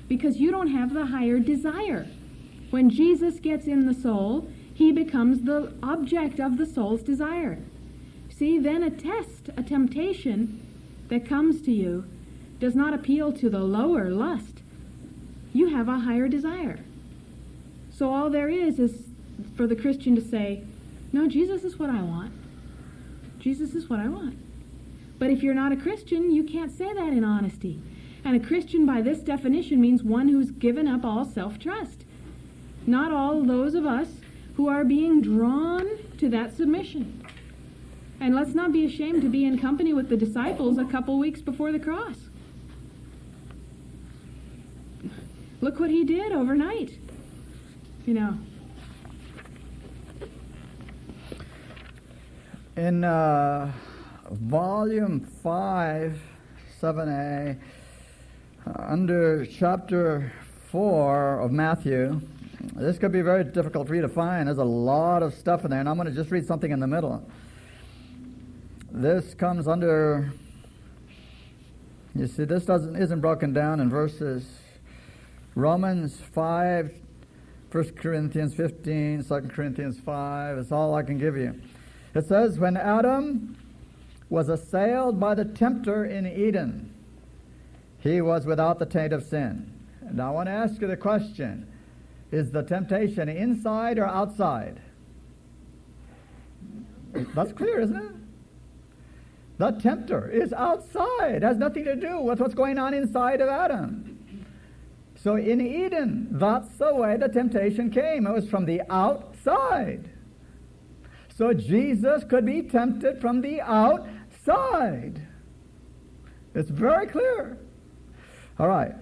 because you don't have the higher desire. When Jesus gets in the soul, he becomes the object of the soul's desire. See, then a test, a temptation that comes to you does not appeal to the lower lust. You have a higher desire. So all there is for the Christian to say, "No, Jesus is what I want. Jesus is what I want." But if you're not a Christian, you can't say that in honesty. And a Christian by this definition means one who's given up all self-trust. Not all those of us who are being drawn to that submission. And let's not be ashamed to be in company with the disciples a couple weeks before the cross. Look what he did overnight. you know. In volume 5, 7a, under chapter 4 of Matthew, this could be very difficult for you to find. There's a lot of stuff in there, and I'm going to just read something in the middle. This comes under, you see, this isn't broken down in verses. Romans 5, 1 Corinthians 15, 2 Corinthians 5, it's all I can give you. It says, when Adam was assailed by the tempter in Eden, he was without the taint of sin. And I want to ask you the question, is the temptation inside or outside? That's clear, isn't it? The tempter is outside. It has nothing to do with what's going on inside of Adam. So in Eden, that's the way the temptation came. It was from the outside. So Jesus could be tempted from the outside. It's very clear. All right.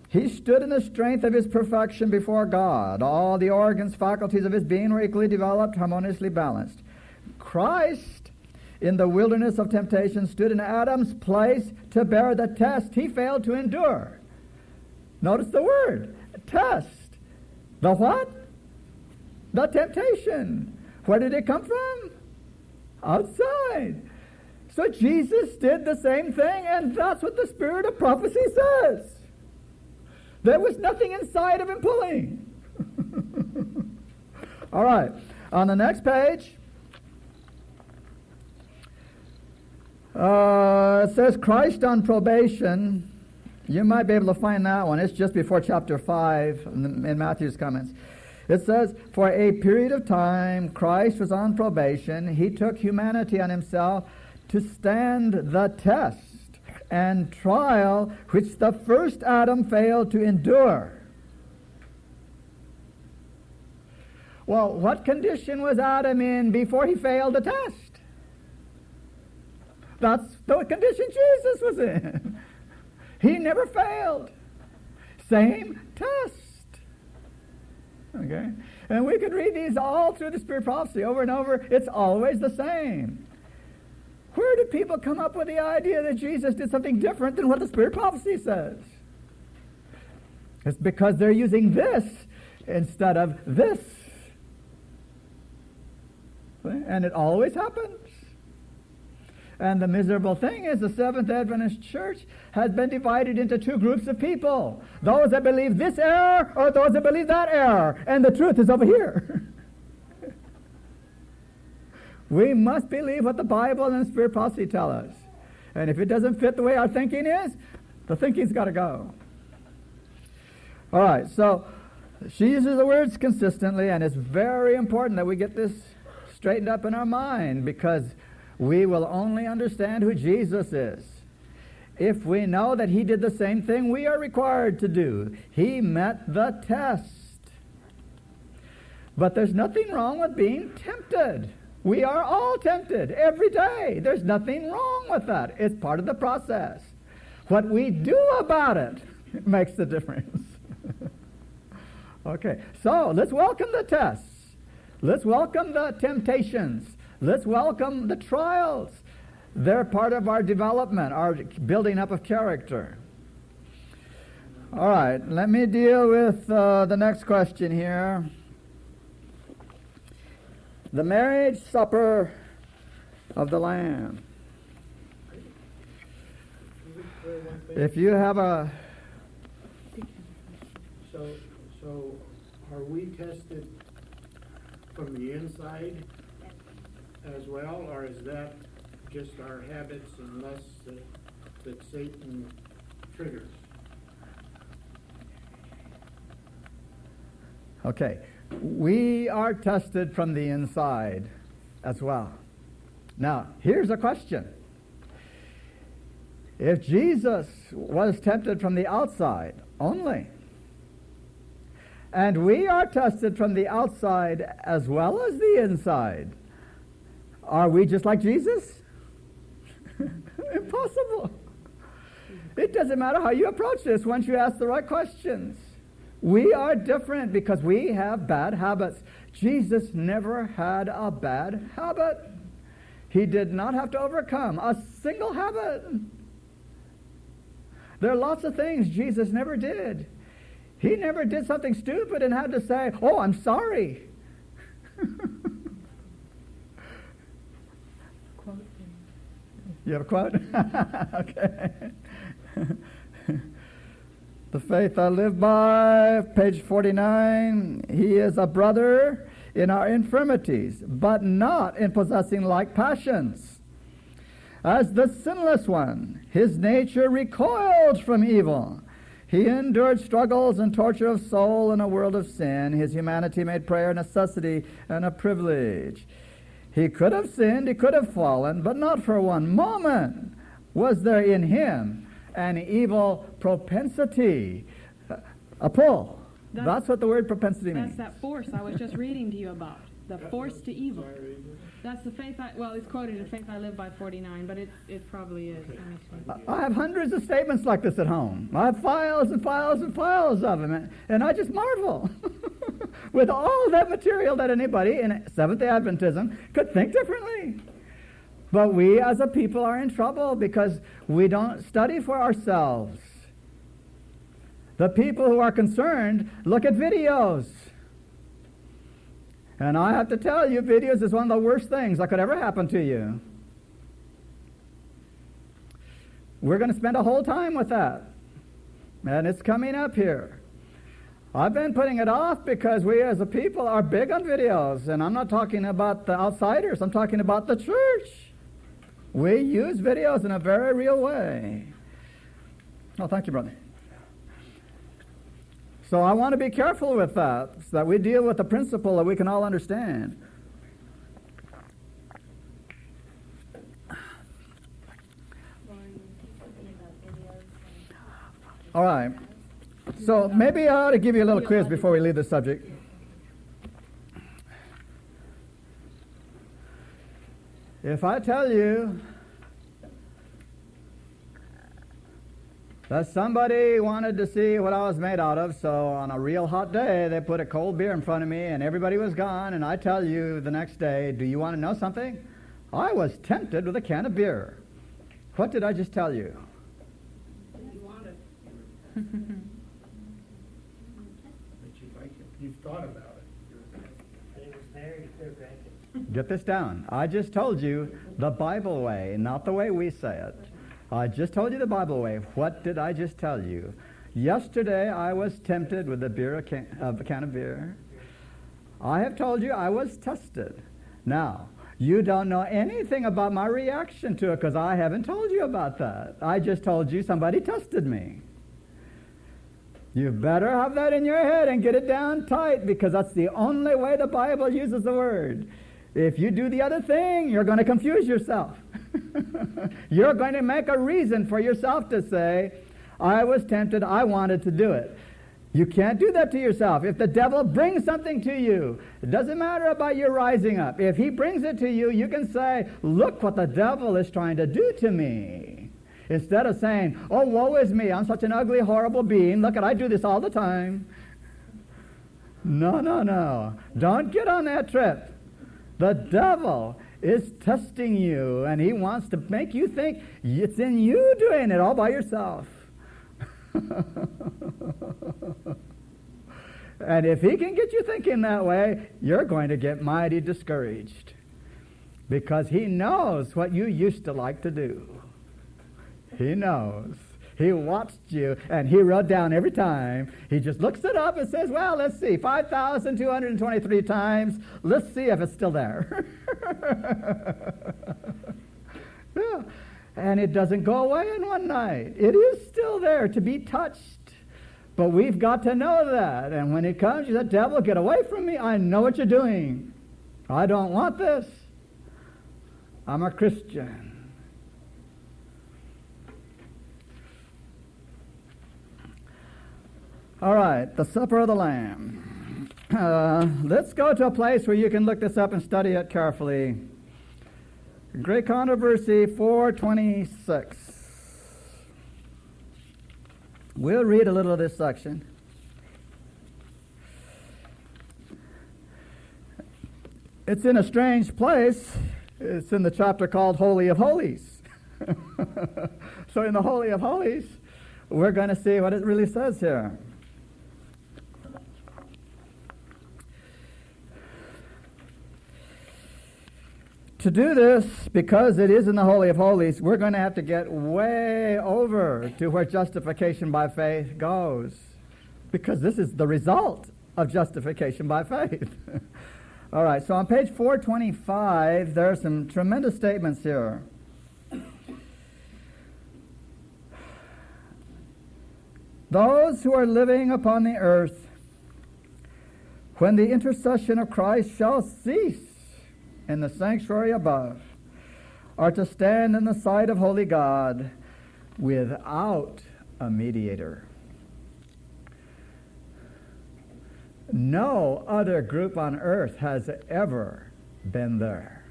He stood in the strength of his perfection before God. All the organs, faculties of his being were equally developed, harmoniously balanced. Christ, in the wilderness of temptation, stood in Adam's place to bear the test he failed to endure. Notice the word, test. The what? The temptation. Where did it come from? Outside. So Jesus did the same thing, and that's what the spirit of prophecy says. There was nothing inside of him pulling. All right. On the next page, it says Christ on probation. You might be able to find that one. It's just before chapter 5 in Matthew's comments. It says, for a period of time, Christ was on probation. He took humanity on himself to stand the test and trial which the first Adam failed to endure. Well, what condition was Adam in before he failed the test? That's the condition Jesus was in. He never failed. Same test. Okay? And we could read these all through the Spirit of Prophecy over and over. It's always the same. Where do people come up with the idea that Jesus did something different than what the Spirit of Prophecy says? It's because they're using this instead of this. And it always happens. And the miserable thing is the Seventh Adventist Church has been divided into two groups of people. Those that believe this error or those that believe that error. And the truth is over here. We must believe what the Bible and the Spirit of Prophecy tell us. And if it doesn't fit the way our thinking is, the thinking's got to go. All right, so she uses the words consistently, and it's very important that we get this straightened up in our mind, because we will only understand who Jesus is if we know that he did the same thing we are required to do. He met the test. But there's nothing wrong with being tempted. We are all tempted every day. There's nothing wrong with that. It's part of the process. What we do about it makes the difference. Okay, so let's welcome the tests. Let's welcome the temptations. Let's welcome the trials. They're part of our development, our building up of character. All right, let me deal with the next question here. The marriage supper of the Lamb. If you have a... So are we tested from the inside as well, or is that just our habits and lusts that Satan triggers? Okay, we are tested from the inside as well. Now, here's a question. If Jesus was tempted from the outside only, and we are tested from the outside as well as the inside, are we just like Jesus? Impossible. It doesn't matter how you approach this once you ask the right questions. We are different because we have bad habits. Jesus never had a bad habit. He did not have to overcome a single habit. There are lots of things Jesus never did. He never did something stupid and had to say, "Oh, I'm sorry." You have a quote? Okay. The faith I live by, page 49, he is a brother in our infirmities, but not in possessing like passions. As the sinless one, his nature recoiled from evil. He endured struggles and torture of soul in a world of sin. His humanity made prayer a necessity and a privilege. He could have sinned, he could have fallen, but not for one moment was there in him an evil propensity, a pull. That's what the word propensity means. That's that force I was just reading to you about. The force to evil. That's the faith it's quoted in Faith I Live by 49, but it probably is. Let me see. I have hundreds of statements like this at home. I have files and files and files of them, and I just marvel with all that material that anybody in Seventh-day Adventism could think differently. But we as a people are in trouble because we don't study for ourselves. The people who are concerned look at videos. And I have to tell you, videos is one of the worst things that could ever happen to you. We're going to spend a whole time with that. And it's coming up here. I've been putting it off because we as a people are big on videos. And I'm not talking about the outsiders. I'm talking about the church. We use videos in a very real way. Oh, thank you, brother. So I want to be careful with that, so that we deal with the principle that we can all understand. All right. So maybe I ought to give you a little quiz before we leave the subject. If I tell you that somebody wanted to see what I was made out of, so on a real hot day, they put a cold beer in front of me and everybody was gone, and I tell you the next day, do you want to know something? I was tempted with a can of beer. What did I just tell you? You want it. But you like it. You've thought about it. And it was there, you could have drank it. Get this down. I just told you the Bible way, not the way we say it. I just told you the Bible way. What did I just tell you? Yesterday I was tempted with a can of beer. I have told you I was tested. Now, you don't know anything about my reaction to it because I haven't told you about that. I just told you somebody tested me. You better have that in your head and get it down tight because that's the only way the Bible uses the word. If you do the other thing, you're going to confuse yourself. You're going to make a reason for yourself to say, I was tempted, I wanted to do it. You can't do that to yourself. If the devil brings something to you, it doesn't matter about your rising up. If he brings it to you, you can say, look what the devil is trying to do to me. Instead of saying, oh, woe is me, I'm such an ugly, horrible being. Look, I do this all the time. No. Don't get on that trip. The devil is testing you, and he wants to make you think it's in you doing it all by yourself. And if he can get you thinking that way, you're going to get mighty discouraged because he knows what you used to like to do. He knows. He watched you, and he wrote down every time. He just looks it up and says, well, let's see, 5,223 times. Let's see if it's still there. Yeah. And it doesn't go away in one night. It is still there to be touched. But we've got to know that. And when it comes, you say, devil, get away from me. I know what you're doing. I don't want this. I'm a Christian. All right, the Supper of the Lamb. Let's go to a place where you can look this up and study it carefully. Great Controversy 426. We'll read a little of this section. It's in a strange place. It's in the chapter called Holy of Holies. So in the Holy of Holies, we're going to see what it really says here. To do this, because it is in the Holy of Holies, we're going to have to get way over to where justification by faith goes, because this is the result of justification by faith. All right, so on page 425, there are some tremendous statements here. Those who are living upon the earth, when the intercession of Christ shall cease in the sanctuary above, are to stand in the sight of holy God without a mediator. No other group on earth has ever been there.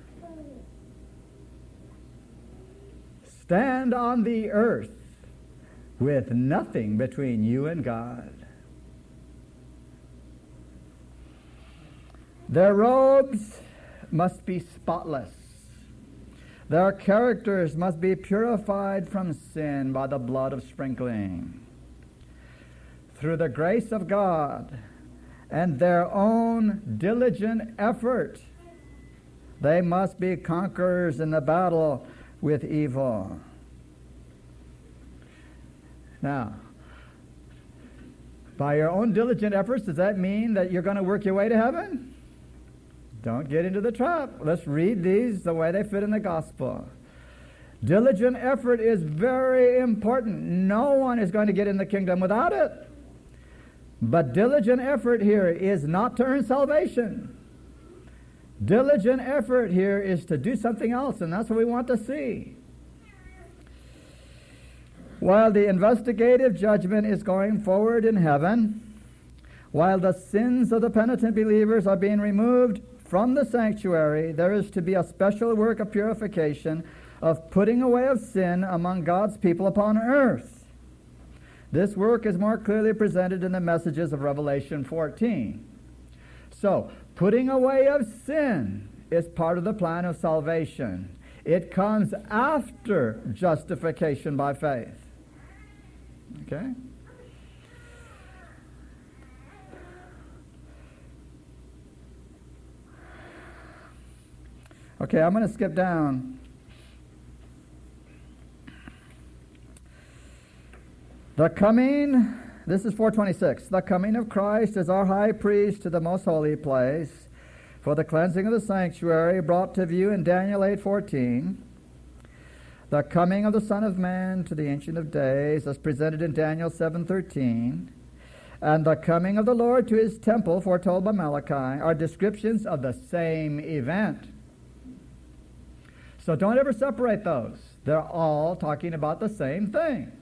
Stand on the earth with nothing between you and God. Their robes must be spotless. Their characters must be purified from sin by the blood of sprinkling. Through the grace of God and their own diligent effort, they must be conquerors in the battle with evil. Now, by your own diligent efforts, does that mean that you're going to work your way to heaven? Don't get into the trap. Let's read these the way they fit in the gospel. Diligent effort is very important. No one is going to get in the kingdom without it. But diligent effort here is not to earn salvation. Diligent effort here is to do something else, and that's what we want to see. While the investigative judgment is going forward in heaven, while the sins of the penitent believers are being removed from the sanctuary, there is to be a special work of purification, of putting away of sin among God's people upon earth. This work is more clearly presented in the messages of Revelation 14. So, putting away of sin is part of the plan of salvation. It comes after justification by faith. Okay? Okay, I'm going to skip down. The coming, this is 426, the coming of Christ as our high priest to the most holy place for the cleansing of the sanctuary, brought to view in Daniel 8:14. The coming of the Son of Man to the Ancient of Days, as presented in Daniel 7:13, and the coming of the Lord to his temple, foretold by Malachi, are descriptions of the same event. So don't ever separate those. They're all talking about the same thing.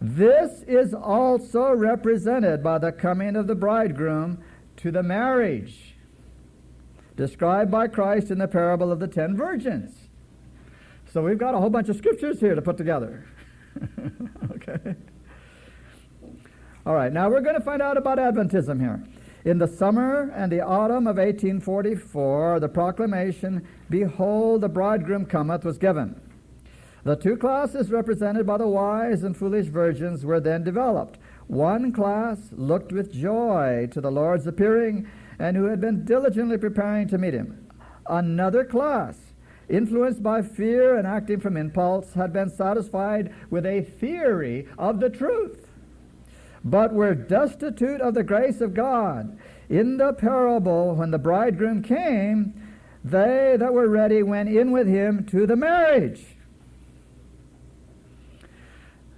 This is also represented by the coming of the bridegroom to the marriage, described by Christ in the parable of the 10 virgins. So we've got a whole bunch of scriptures here to put together. Okay? All right, now we're going to find out about Adventism here. In the summer and the autumn of 1844, the proclamation, "Behold, the bridegroom cometh," was given. The two classes represented by the wise and foolish virgins were then developed. One class looked with joy to the Lord's appearing and who had been diligently preparing to meet him. Another class, influenced by fear and acting from impulse, had been satisfied with a theory of the truth, but were destitute of the grace of God. In the parable, when the bridegroom came, they that were ready went in with him to the marriage.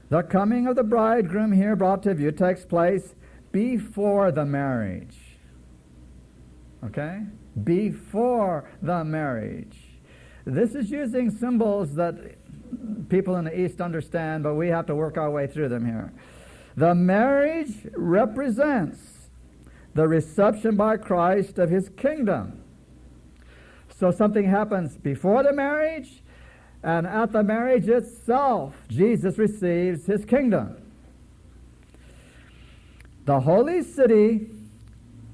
The coming of the bridegroom here brought to view takes place before the marriage. Okay? Before the marriage. This is using symbols that people in the East understand, but we have to work our way through them here. The marriage represents the reception by Christ of his kingdom. So something happens before the marriage, and at the marriage itself, Jesus receives his kingdom. The holy city,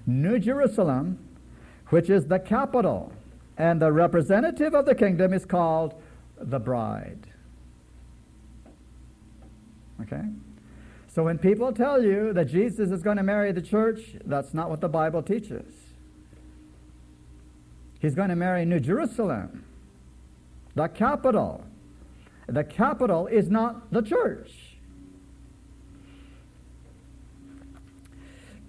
New Jerusalem, which is the capital, and the representative of the kingdom is called the bride. Okay? So when people tell you that Jesus is going to marry the church, that's not what the Bible teaches. He's going to marry New Jerusalem, the capital. The capital is not the church.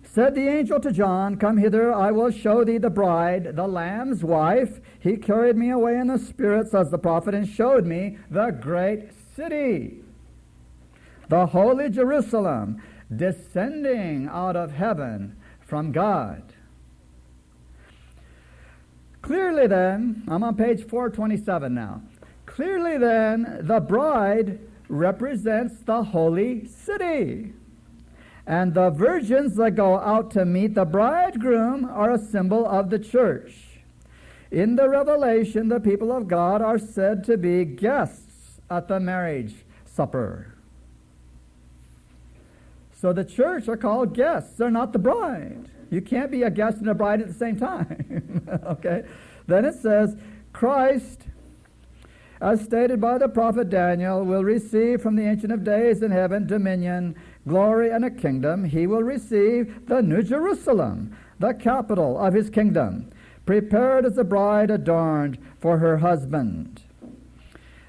Said the angel to John, "Come hither, I will show thee the bride, the Lamb's wife. He carried me away in the Spirit," says the prophet, "and showed me the great city, the holy Jerusalem, descending out of heaven from God." Clearly then, I'm on page 427 now. Clearly then, the bride represents the holy city. And the virgins that go out to meet the bridegroom are a symbol of the church. In the Revelation, the people of God are said to be guests at the marriage supper. So the church are called guests. They're not the bride. You can't be a guest and a bride at the same time. Okay? Then it says, Christ, as stated by the prophet Daniel, will receive from the Ancient of Days in heaven dominion, glory, and a kingdom. He will receive the New Jerusalem, the capital of his kingdom, prepared as a bride adorned for her husband.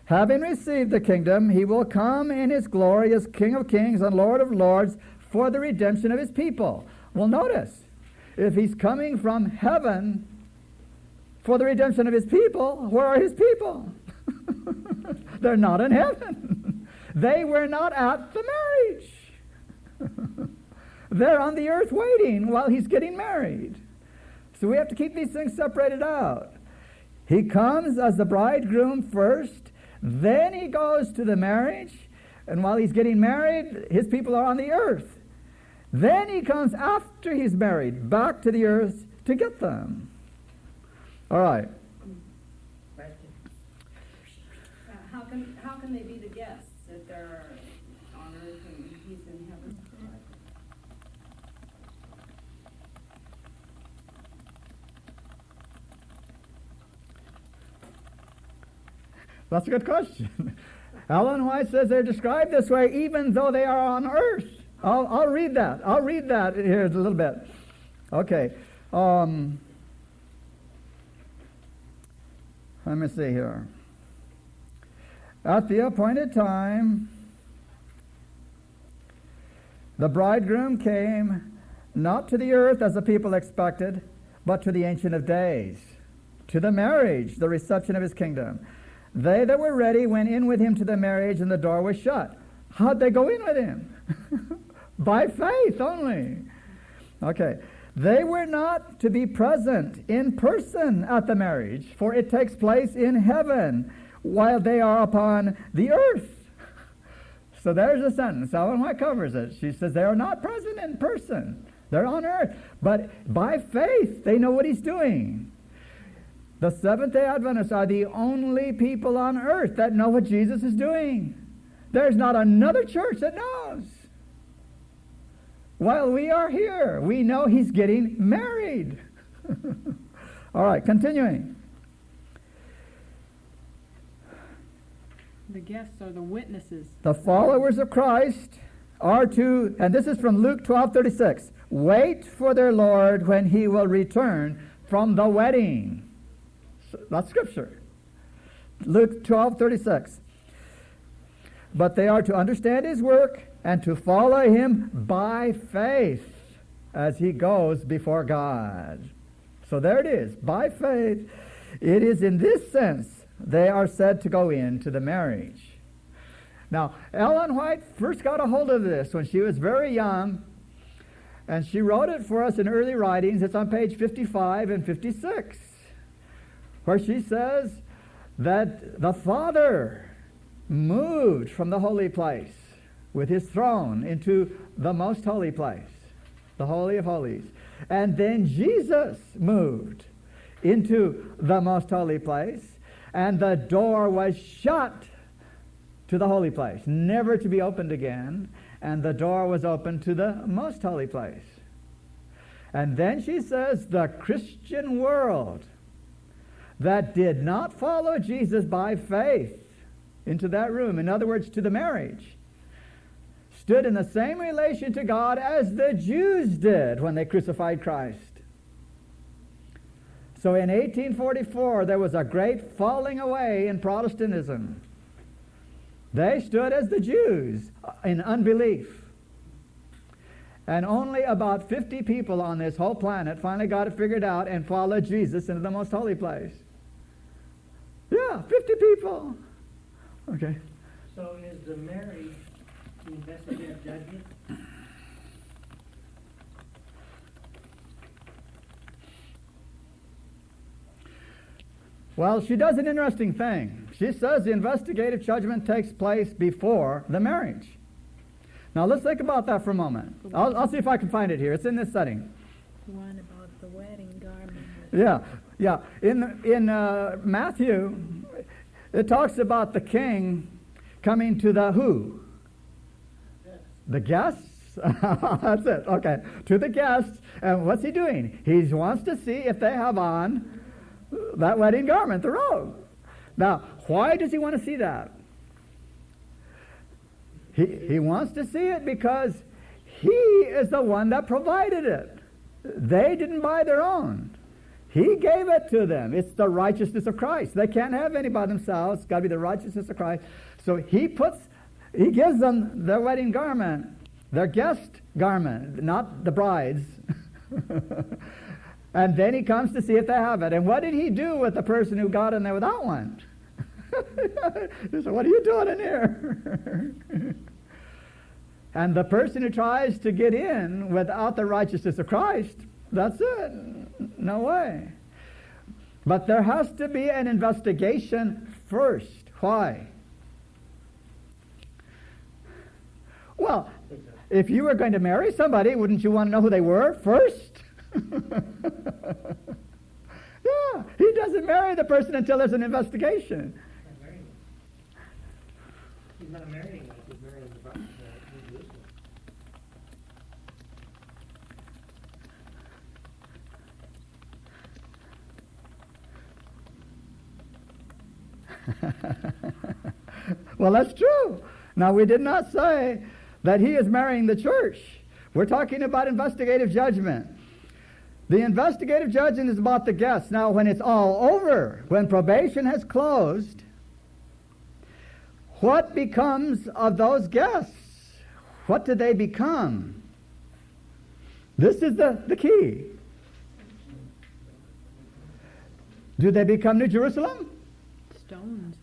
Having received the kingdom, he will come in his glory as King of kings and Lord of lords for the redemption of his people. Well, notice, if he's coming from heaven for the redemption of his people, where are his people? They're not in heaven. They were not at the marriage. They're on the earth waiting while he's getting married. So we have to keep these things separated out. He comes as the bridegroom first, then he goes to the marriage, and while he's getting married, his people are on the earth. Then he comes after he's married back to the earth to get them. All right. How can they be the guests if they're on earth and he's in heaven? That's a good question. Ellen White says they're described this way even though they are on earth. I'll read that. I'll read that here a little bit. Okay. Let me see here. At the appointed time, the bridegroom came not to the earth as the people expected, but to the Ancient of Days, to the marriage, the reception of his kingdom. They that were ready went in with him to the marriage, and the door was shut. How'd they go in with him? By faith only. Okay. They were not to be present in person at the marriage, for it takes place in heaven while they are upon the earth. So there's a sentence. Ellen White covers it. She says they are not present in person. They're on earth. But by faith, they know what he's doing. The Seventh-day Adventists are the only people on earth that know what Jesus is doing. There's not another church that knows. While we are here, we know he's getting married. All right, continuing. The guests are the witnesses. The followers of Christ are to, and this is from Luke 12:36, wait for their Lord when he will return from the wedding. That's Scripture. Luke 12:36. But they are to understand his work and to follow him by faith as he goes before God. So there it is, by faith. It is in this sense they are said to go into the marriage. Now, Ellen White first got a hold of this when she was very young, and she wrote it for us in early writings. It's on page 55 and 56, where she says that the Father moved from the holy place with his throne into the most holy place, the Holy of Holies. And then Jesus moved into the most holy place, and the door was shut to the holy place, never to be opened again, and the door was opened to the most holy place. And then she says, the Christian world that did not follow Jesus by faith into that room, in other words, to the marriage, stood in the same relation to God as the Jews did when they crucified Christ. So in 1844, there was a great falling away in Protestantism. They stood as the Jews in unbelief. And only about 50 people on this whole planet finally got it figured out and followed Jesus into the most holy place. Yeah, 50 people. Okay. So is the marriage the investigative judgment? Well, she does an interesting thing. She says the investigative judgment takes place before the marriage. Now let's think about that for a moment. I'll see if I can find it here. It's in this setting. The one about the wedding garment. Yeah. In Matthew, it talks about the king coming to the who? The guests? That's it. Okay. To the guests. And what's he doing? He wants to see if they have on that wedding garment, the robe. Now, why does he want to see that? He wants to see it because he is the one that provided it. They didn't buy their own. He gave it to them. It's the righteousness of Christ. They can't have any by themselves. It's got to be the righteousness of Christ. So he gives them their wedding garment, their guest garment, not the bride's. And then he comes to see if they have it. And what did he do with the person who got in there without one? He said, what are you doing in here? And the person who tries to get in without the righteousness of Christ, that's it. No way. But there has to be an investigation first. Why? Well, if you were going to marry somebody, wouldn't you want to know who they were first? Yeah, he doesn't marry the person until there's an investigation. He's not marrying us, he's marrying the bride. Well, that's true. Now, we did not say that he is marrying the church. We're talking about investigative judgment. The investigative judgment is about the guests. Now, when it's all over, when probation has closed, what becomes of those guests? What do they become? This is the key. Do they become New Jerusalem? Stones.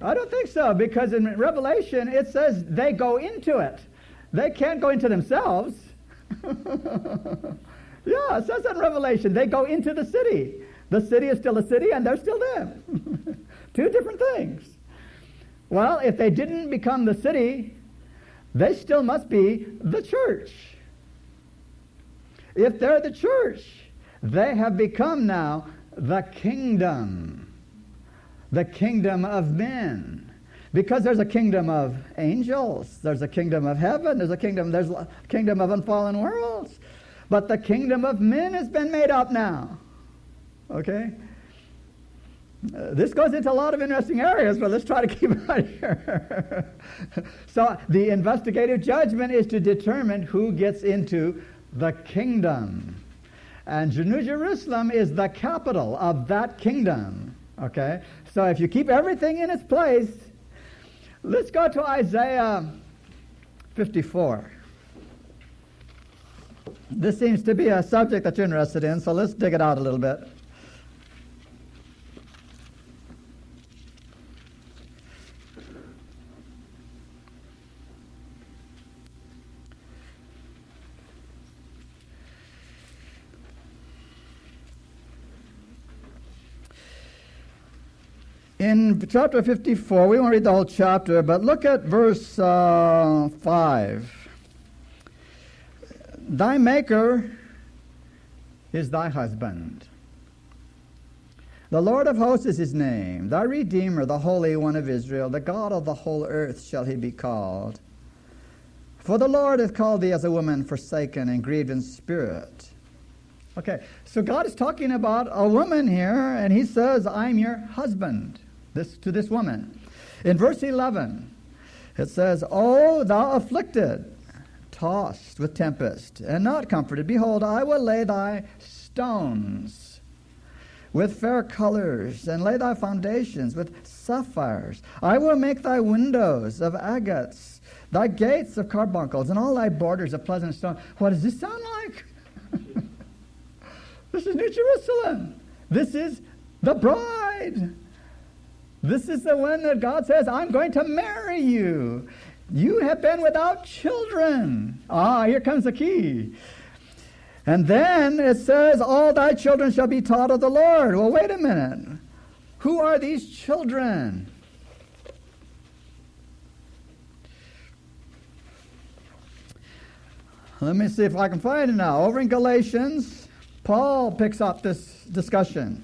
I don't think so, because in Revelation it says they go into it. They can't go into themselves. Yeah, it says that in Revelation. They go into the city. The city is still a city, and they're still there. Two different things. Well, if they didn't become the city, they still must be the church. If they're the church, they have become now the kingdom of men. Because there's a kingdom of angels, there's a kingdom of heaven, there's a kingdom of unfallen worlds. But the kingdom of men has been made up now. Okay? This goes into a lot of interesting areas, but let's try to keep it right here. So the investigative judgment is to determine who gets into the kingdom. And New Jerusalem is the capital of that kingdom. Okay? So if you keep everything in its place, let's go to Isaiah 54. This seems to be a subject that you're interested in, so let's dig it out a little bit. In chapter 54, we won't read the whole chapter, but look at verse 5. Thy Maker is thy husband. The Lord of hosts is his name. Thy Redeemer, the Holy One of Israel, the God of the whole earth shall he be called. For the Lord hath called thee as a woman forsaken and grieved in spirit, Okay, so God is talking about a woman here, and he says, I'm your husband, to this woman. In verse 11, it says, O thou afflicted, tossed with tempest, and not comforted, behold, I will lay thy stones with fair colors, and lay thy foundations with sapphires. I will make thy windows of agates, thy gates of carbuncles, and all thy borders of pleasant stone. What does this sound like? This is New Jerusalem. This is the bride. This is the one that God says, I'm going to marry you. You have been without children. Here comes the key. And then it says, all thy children shall be taught of the Lord. Well, wait a minute. Who are these children? Let me see if I can find it now. Over in Galatians, Paul picks up this discussion.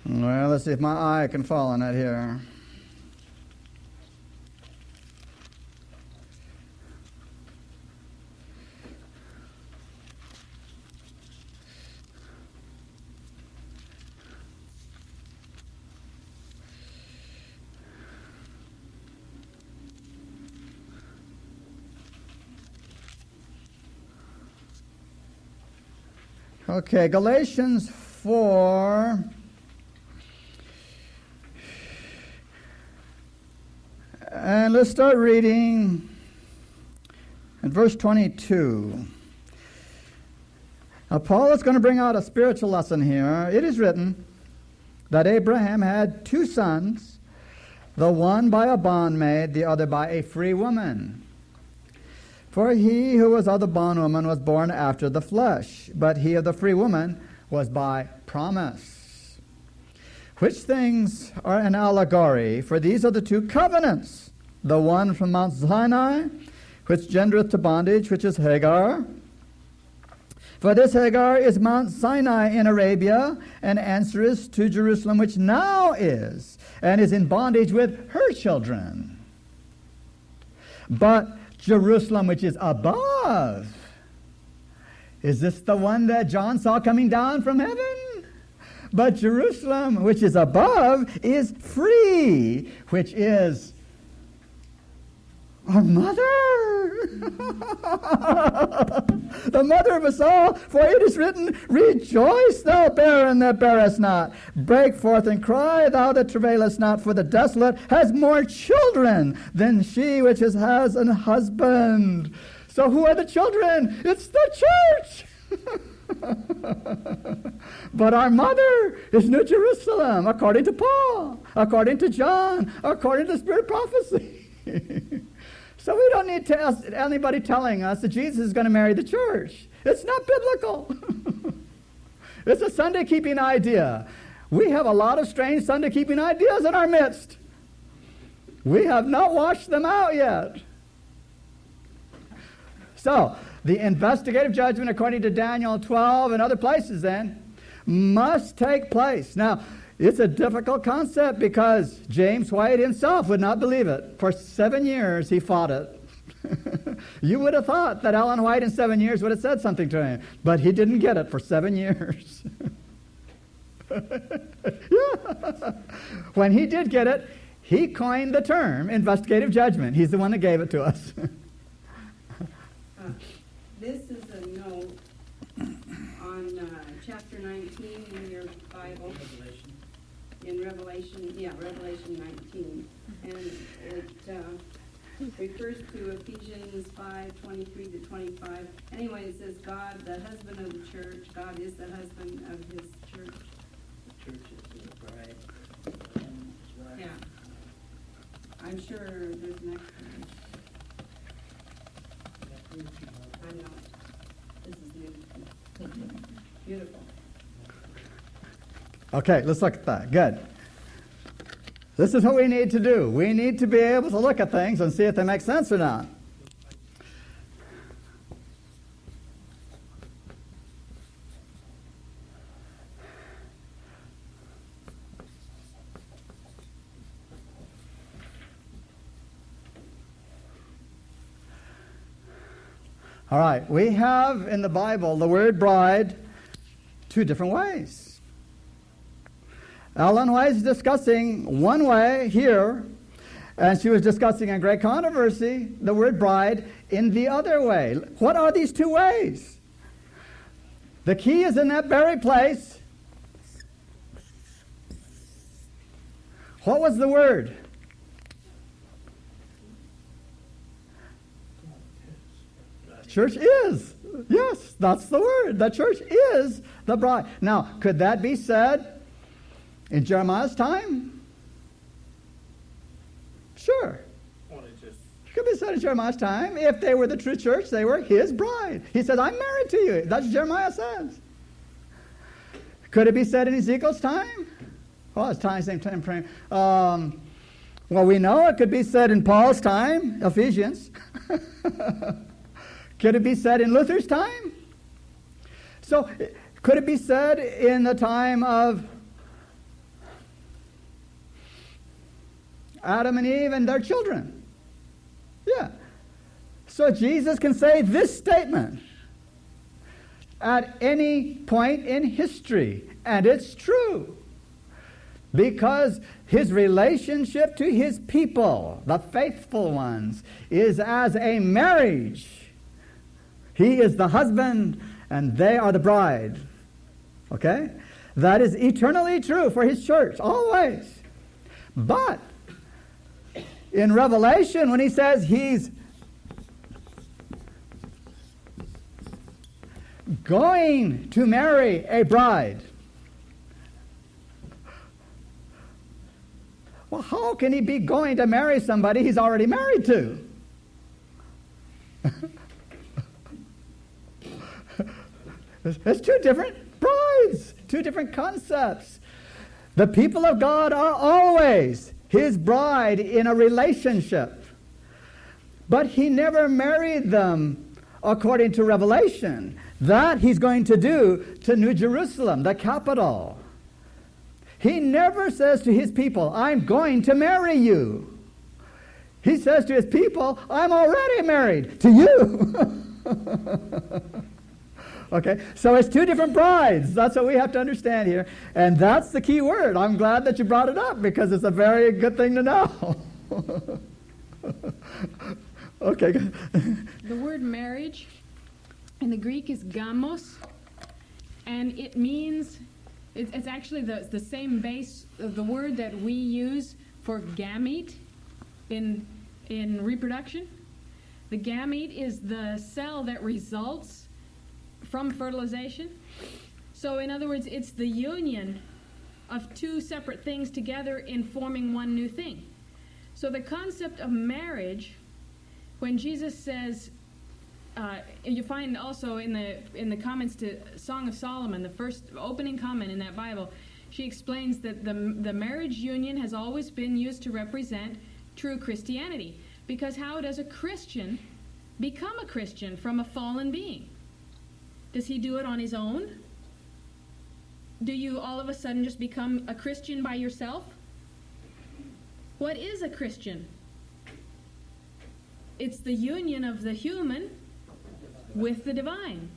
Well, let's see if my eye can fall on it here. Okay, Galatians 4. And let's start reading in verse 22. Now, Paul is going to bring out a spiritual lesson here. It is written that Abraham had two sons, the one by a bondmaid, the other by a free woman. For he who was of the bondwoman was born after the flesh, but he of the free woman was by promise. Which things are an allegory? For these are the two covenants, the one from Mount Sinai, which gendereth to bondage, which is Hagar. For this Hagar is Mount Sinai in Arabia, and answereth to Jerusalem, which now is, and is in bondage with her children. But Jerusalem, which is above, is this the one that John saw coming down from heaven? But Jerusalem, which is above, is free, which is our mother. The mother of us all. For it is written, Rejoice, thou barren that bearest not. Break forth and cry, thou that travailest not. For the desolate has more children than she which has an husband. So who are the children? It's the church. But our mother is New Jerusalem, according to Paul, according to John, according to Spirit prophecy. So we don't need anybody telling us that Jesus is going to marry the church. It's not biblical. It's a Sunday-keeping idea. We have a lot of strange Sunday-keeping ideas in our midst. We have not washed them out yet. So, the investigative judgment, according to Daniel 12 and other places then, must take place. Now, it's a difficult concept because James White himself would not believe it. For 7 years, he fought it. You would have thought that Ellen White in 7 years would have said something to him, but he didn't get it for 7 years. Yeah. When he did get it, he coined the term investigative judgment. He's the one that gave it to us. This is a note on chapter 19 in your Bible. In Revelation 19. And it refers to Ephesians 5:23 to 25. Anyway, it says God, the husband of the church. God is the husband of his church. The church is the bride. Yeah. I'm sure there's an explanation. I'm not. This is new. Beautiful. Okay, let's look at that. Good. This is what we need to do. We need to be able to look at things and see if they make sense or not. All right, we have in the Bible the word bride two different ways. Ellen White is discussing one way here, and she was discussing in great controversy the word bride in the other way. What are these two ways? The key is in that very place. What was the word? Church is. Yes, that's the word. The church is the bride. Now, could that be said in Jeremiah's time? Sure. Could be said in Jeremiah's time. If they were the true church, they were his bride. He said, I'm married to you. That's what Jeremiah says. Could it be said in Ezekiel's time? Well, it's time, same time frame. Well, we know it could be said in Paul's time, Ephesians. Could it be said in Luther's time? So, could it be said in the time of Adam and Eve and their children? Yeah. So Jesus can say this statement at any point in history, and it's true. Because his relationship to his people, the faithful ones, is as a marriage. He is the husband, and they are the bride. Okay? That is eternally true for his church, always. But in Revelation, when he says he's going to marry a bride, well, how can he be going to marry somebody he's already married to? It's two different brides, two different concepts. The people of God are always his bride in a relationship. But he never married them according to Revelation. That he's going to do to New Jerusalem, the capital. He never says to his people, I'm going to marry you. He says to his people, I'm already married to you. Okay, so it's two different brides. That's what we have to understand here. And that's the key word. I'm glad that you brought it up because it's a very good thing to know. Okay, good. The word marriage in the Greek is gamos, and it means, it's actually the same base of the word that we use for gamete in reproduction. The gamete is the cell that results from fertilization. So in other words, it's the union of two separate things together in forming one new thing. So the concept of marriage, when Jesus says, you find also in the comments to Song of Solomon, the first opening comment in that Bible, she explains that the marriage union has always been used to represent true Christianity. Because how does a Christian become a Christian from a fallen being? Does he do it on his own? Do you all of a sudden just become a Christian by yourself? What is a Christian? It's the union of the human with the divine.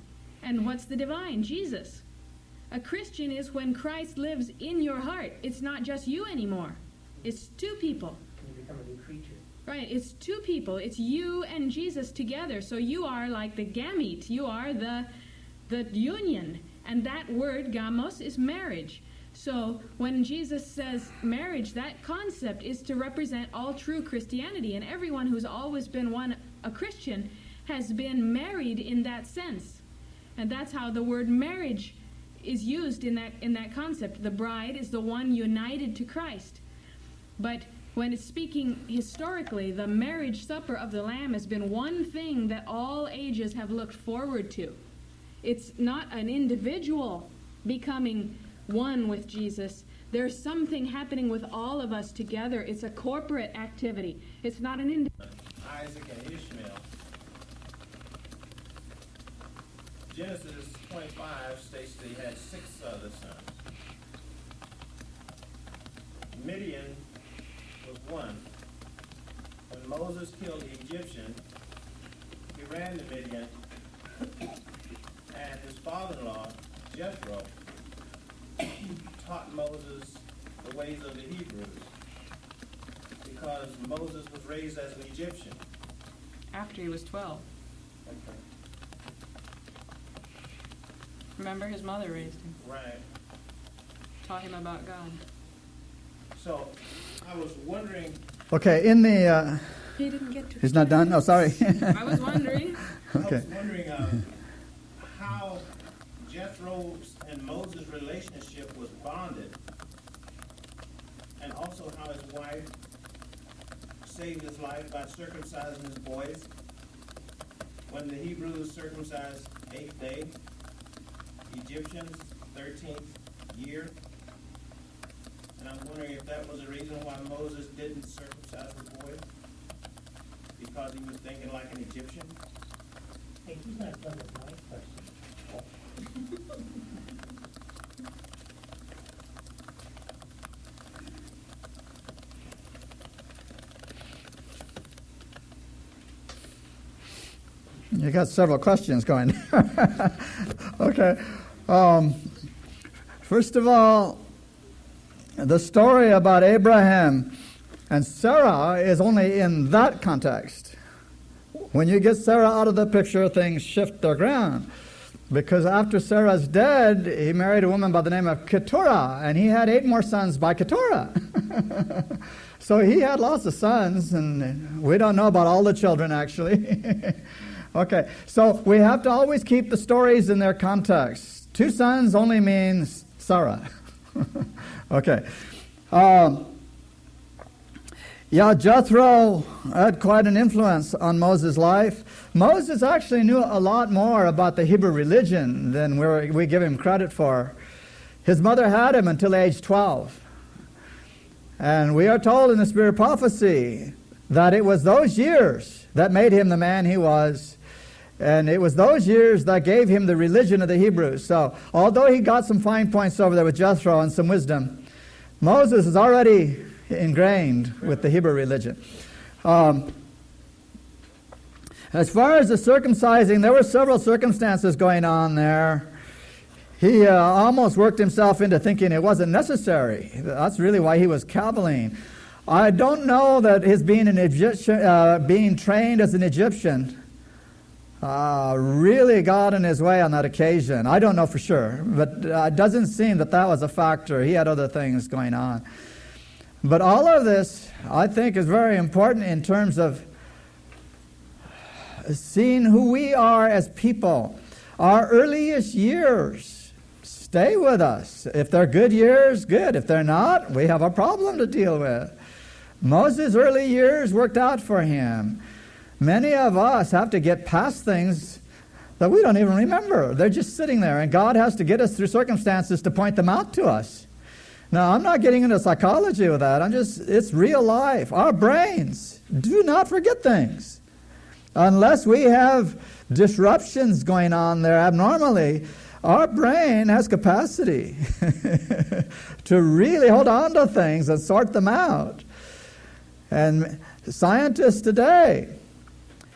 And what's the divine? Jesus. A Christian is when Christ lives in your heart. It's not just you anymore. It's two people. You become a new creature. Right, it's two people. It's you and Jesus together. So you are like the gamete. You are the union. And that word, gamos, is marriage. So when Jesus says marriage, that concept is to represent all true Christianity. And everyone who's always been a Christian has been married in that sense. And that's how the word marriage is used in that concept. The bride is the one united to Christ. But when it's speaking historically, the marriage supper of the Lamb has been one thing that all ages have looked forward to. It's not an individual becoming one with Jesus. There's something happening with all of us together. It's a corporate activity. It's not an individual. Isaac and Ishmael. Genesis 25 states that he had 6 other sons. Midian was one. When Moses killed the Egyptian, he ran to Midian, and his father-in-law, Jethro, taught Moses the ways of the Hebrews, because Moses was raised as an Egyptian. After he was 12. Okay. Remember, his mother raised him, Right. taught him about God. So I was wondering, Okay, in the... He didn't get to. he's not done? Oh, sorry. I was wondering. Okay. How Jethro's and Moses' relationship was bonded, and also how his wife saved his life by circumcising his boys when the Hebrews circumcised 8th day, Egyptians 13th year. And I'm wondering if that was the reason why Moses didn't circumcise the boys, because he was thinking like an Egyptian. Hey, he's not done with my question. You got several questions going. Okay. First of all, the story about Abraham and Sarah is only in that context. When you get Sarah out of the picture, things shift their ground. Because after Sarah's dead, he married a woman by the name of Keturah, and he had 8 more sons by Keturah. So he had lots of sons, and we don't know about all the children, actually. Okay, so we have to always keep the stories in their context. 2 sons only means Sarah. Okay. Jethro had quite an influence on Moses' life. Moses actually knew a lot more about the Hebrew religion than we give him credit for. His mother had him until age 12. And we are told in the Spirit of Prophecy that it was those years that made him the man he was. And it was those years that gave him the religion of the Hebrews. So, although he got some fine points over there with Jethro and some wisdom, Moses is already ingrained with the Hebrew religion. As far as the circumcising, there were several circumstances going on there. He almost worked himself into thinking it wasn't necessary. That's really why he was caviling. I don't know that his being an Egyptian, being trained as an Egyptian, really got in his way on that occasion. I don't know for sure, but it doesn't seem that was a factor. He had other things going on. But all of this, I think, is very important in terms of seeing who we are as people. Our earliest years stay with us. If they're good years, good. If they're not, we have a problem to deal with. Moses' early years worked out for him. Many of us have to get past things that we don't even remember. They're just sitting there, and God has to get us through circumstances to point them out to us. Now, I'm not getting into psychology with that. It's real life. Our brains do not forget things. Unless we have disruptions going on there abnormally, our brain has capacity to really hold on to things and sort them out. And scientists today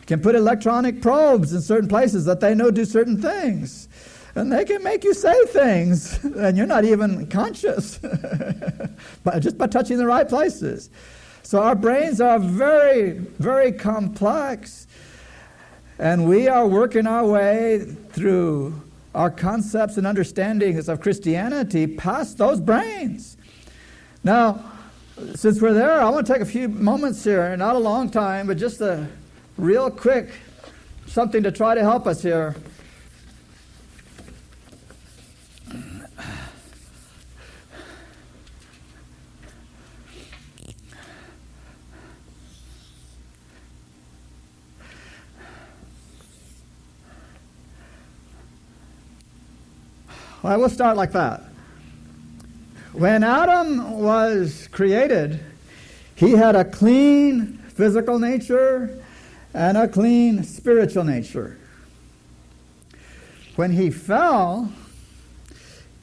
can put electronic probes in certain places that they know do certain things. And they can make you say things, and you're not even conscious, but just by touching the right places. So our brains are very, very complex, and we are working our way through our concepts and understandings of Christianity past those brains. Now, since we're there, I want to take a few moments here, not a long time, but just a real quick something to try to help us here. Well, we'll start like that. When Adam was created, he had a clean physical nature and a clean spiritual nature. When he fell,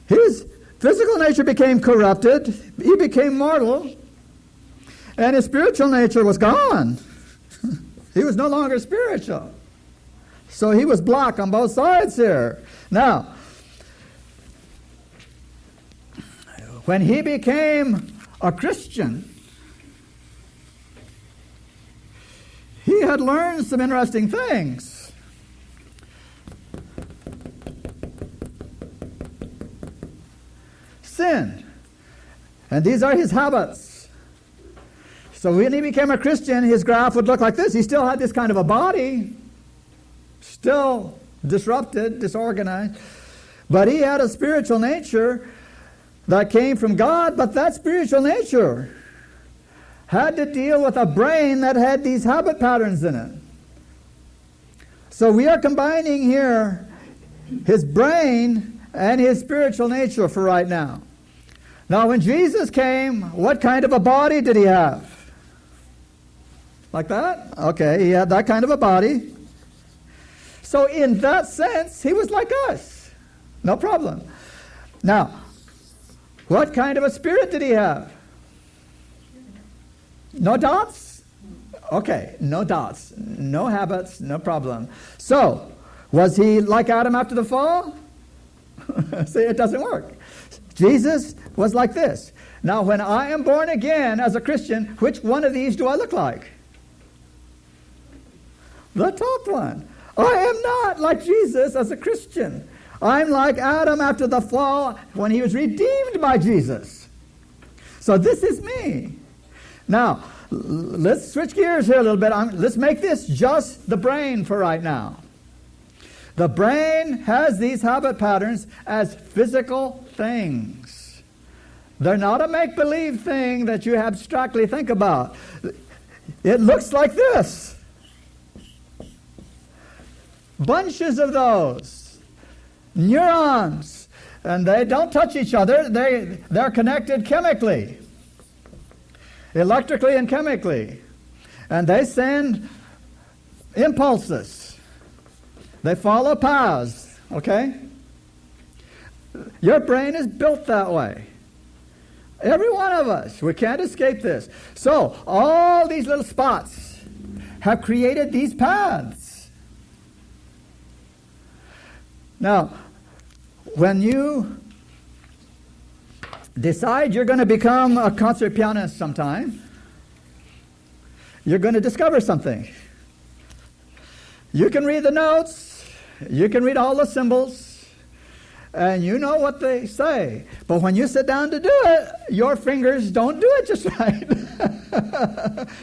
his physical nature became corrupted, he became mortal, and his spiritual nature was gone. He was no longer spiritual. So he was blocked on both sides here. Now, when he became a Christian, he had learned some interesting things. Sin. And these are his habits. So when he became a Christian, his graph would look like this. He still had this kind of a body, still disrupted, disorganized, but he had a spiritual nature that came from God, but that spiritual nature had to deal with a brain that had these habit patterns in it. So we are combining here his brain and his spiritual nature for right now. Now, when Jesus came, what kind of a body did he have? Like that? Okay, he had that kind of a body. So in that sense, he was like us. No problem. Now, what kind of a spirit did he have? No dots? Okay, no dots. No habits, no problem. So, was he like Adam after the fall? See, it doesn't work. Jesus was like this. Now, when I am born again as a Christian, which one of these do I look like? The top one. I am not like Jesus as a Christian. I'm like Adam after the fall when he was redeemed by Jesus. So this is me. Now, let's switch gears here a little bit. Let's make this just the brain for right now. The brain has these habit patterns as physical things. They're not a make-believe thing that you abstractly think about. It looks like this. Bunches of those. Neurons. And they don't touch each other. They're connected chemically. Electrically and chemically. And they send impulses. They follow paths. Okay? Your brain is built that way. Every one of us. We can't escape this. So, all these little spots have created these paths. Now, when you decide you're going to become a concert pianist sometime, you're going to discover something. You can read the notes, you can read all the symbols, and you know what they say. But when you sit down to do it, your fingers don't do it just right.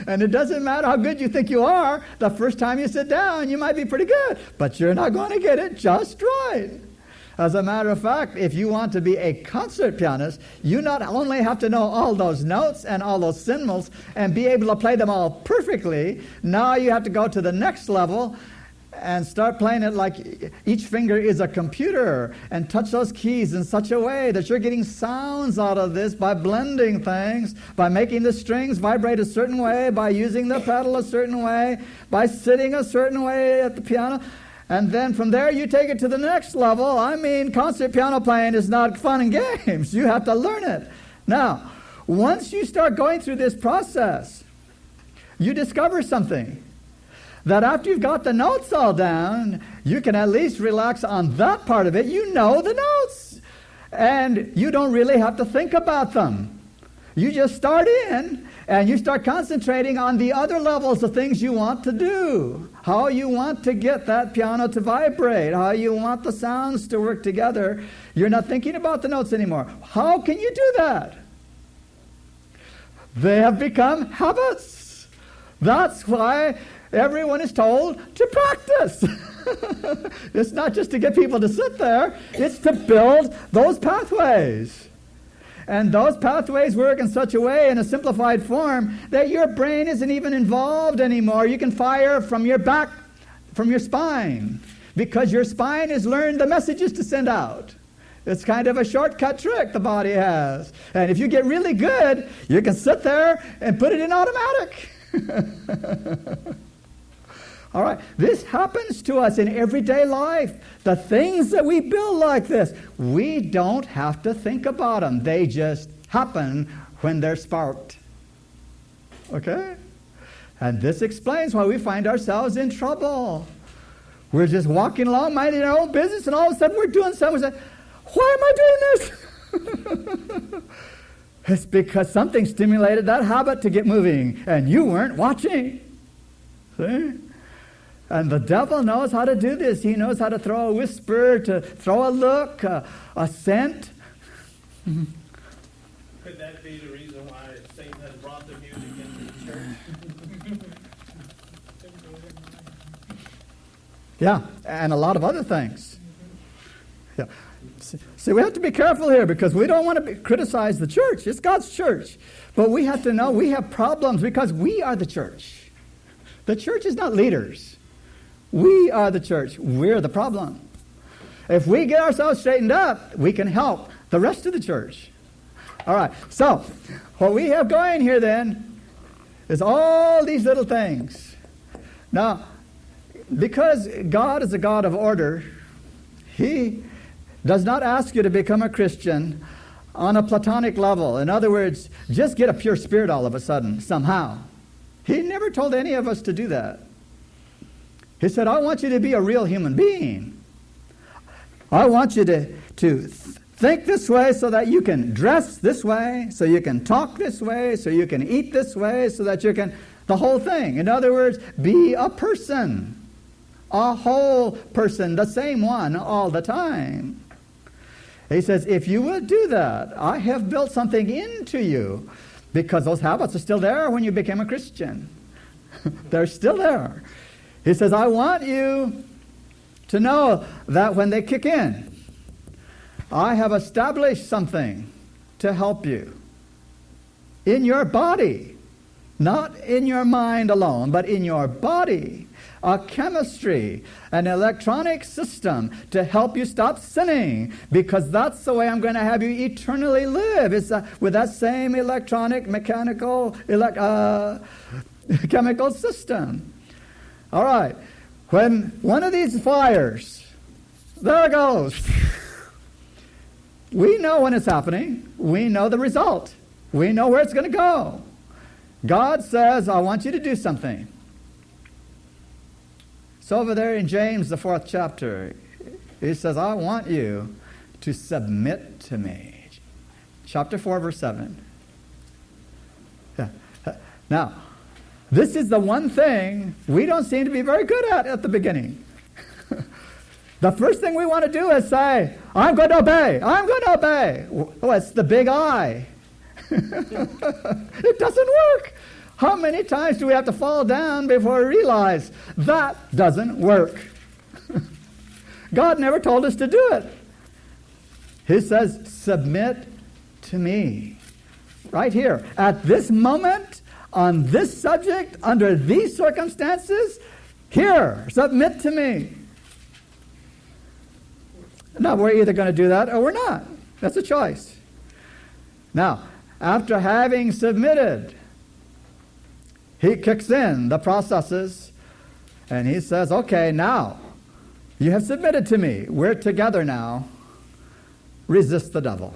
And it doesn't matter how good you think you are, the first time you sit down, you might be pretty good, but you're not going to get it just right. As a matter of fact, if you want to be a concert pianist, you not only have to know all those notes and all those symbols and be able to play them all perfectly, now you have to go to the next level and start playing it like each finger is a computer and touch those keys in such a way that you're getting sounds out of this by blending things, by making the strings vibrate a certain way, by using the pedal a certain way, by sitting a certain way at the piano. And then from there you take it to the next level. I mean, concert piano playing is not fun and games. You have to learn it. Now, once you start going through this process, you discover something. That after you've got the notes all down, you can at least relax on that part of it. You know the notes. And you don't really have to think about them. You just start in and you start concentrating on the other levels of things you want to do. How you want to get that piano to vibrate. How you want the sounds to work together. You're not thinking about the notes anymore. How can you do that? They have become habits. That's why everyone is told to practice. It's not just to get people to sit there. It's to build those pathways. And those pathways work in such a way, in a simplified form, that your brain isn't even involved anymore. You can fire from your back, from your spine, because your spine has learned the messages to send out. It's kind of a shortcut trick the body has. And if you get really good, you can sit there and put it in automatic. All right, this happens to us in everyday life. The things that we build like this, we don't have to think about them. They just happen when they're sparked. Okay? And this explains why we find ourselves in trouble. We're just walking along, minding our own business, and all of a sudden we're doing something. We say, why am I doing this? It's because something stimulated that habit to get moving, and you weren't watching. See? And the devil knows how to do this. He knows how to throw a whisper, to throw a look, a scent. Could that be the reason why Satan has brought the music into the church? Yeah, and a lot of other things. Yeah. See, we have to be careful here because we don't want to criticize the church. It's God's church. But we have to know we have problems because we are the church. The church is not leaders. We are the church. We're the problem. If we get ourselves straightened up, we can help the rest of the church. All right, so what we have going here then is all these little things. Now, because God is a God of order, He does not ask you to become a Christian on a platonic level. In other words, just get a pure spirit all of a sudden, somehow. He never told any of us to do that. He said, I want you to be a real human being. I want you to think this way so that you can dress this way, so you can talk this way, so you can eat this way, so that you can, the whole thing. In other words, be a person, a whole person, the same one all the time. He says, if you will do that, I have built something into you, because those habits are still there when you became a Christian. They're still there. He says, I want you to know that when they kick in, I have established something to help you in your body, not in your mind alone, but in your body. A chemistry, an electronic system to help you stop sinning, because that's the way I'm going to have you eternally live. It's with that same electronic, mechanical, chemical system. All right. When one of these fires, there it goes. We know when it's happening. We know the result. We know where it's going to go. God says, I want you to do something. So over there in James, the 4th chapter, he says, I want you to submit to me. Chapter 4, verse 7. Yeah. Now, this is the one thing we don't seem to be very good at the beginning. The first thing we want to do is say, I'm going to obey. I'm going to obey. Oh, it's the big I. It doesn't work. How many times do we have to fall down before we realize that doesn't work? God never told us to do it. He says, submit to me. Right here. At this moment, on this subject, under these circumstances, here, submit to me. Now, we're either going to do that or we're not. That's a choice. Now, after having submitted, he kicks in the processes, and he says, okay, now, you have submitted to me. We're together now. Resist the devil.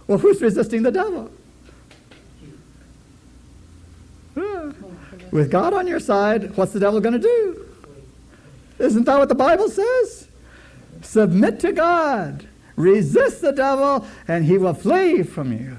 Well, who's resisting the devil? With God on your side, what's the devil going to do? Isn't that what the Bible says? Submit to God. Resist the devil, and he will flee from you.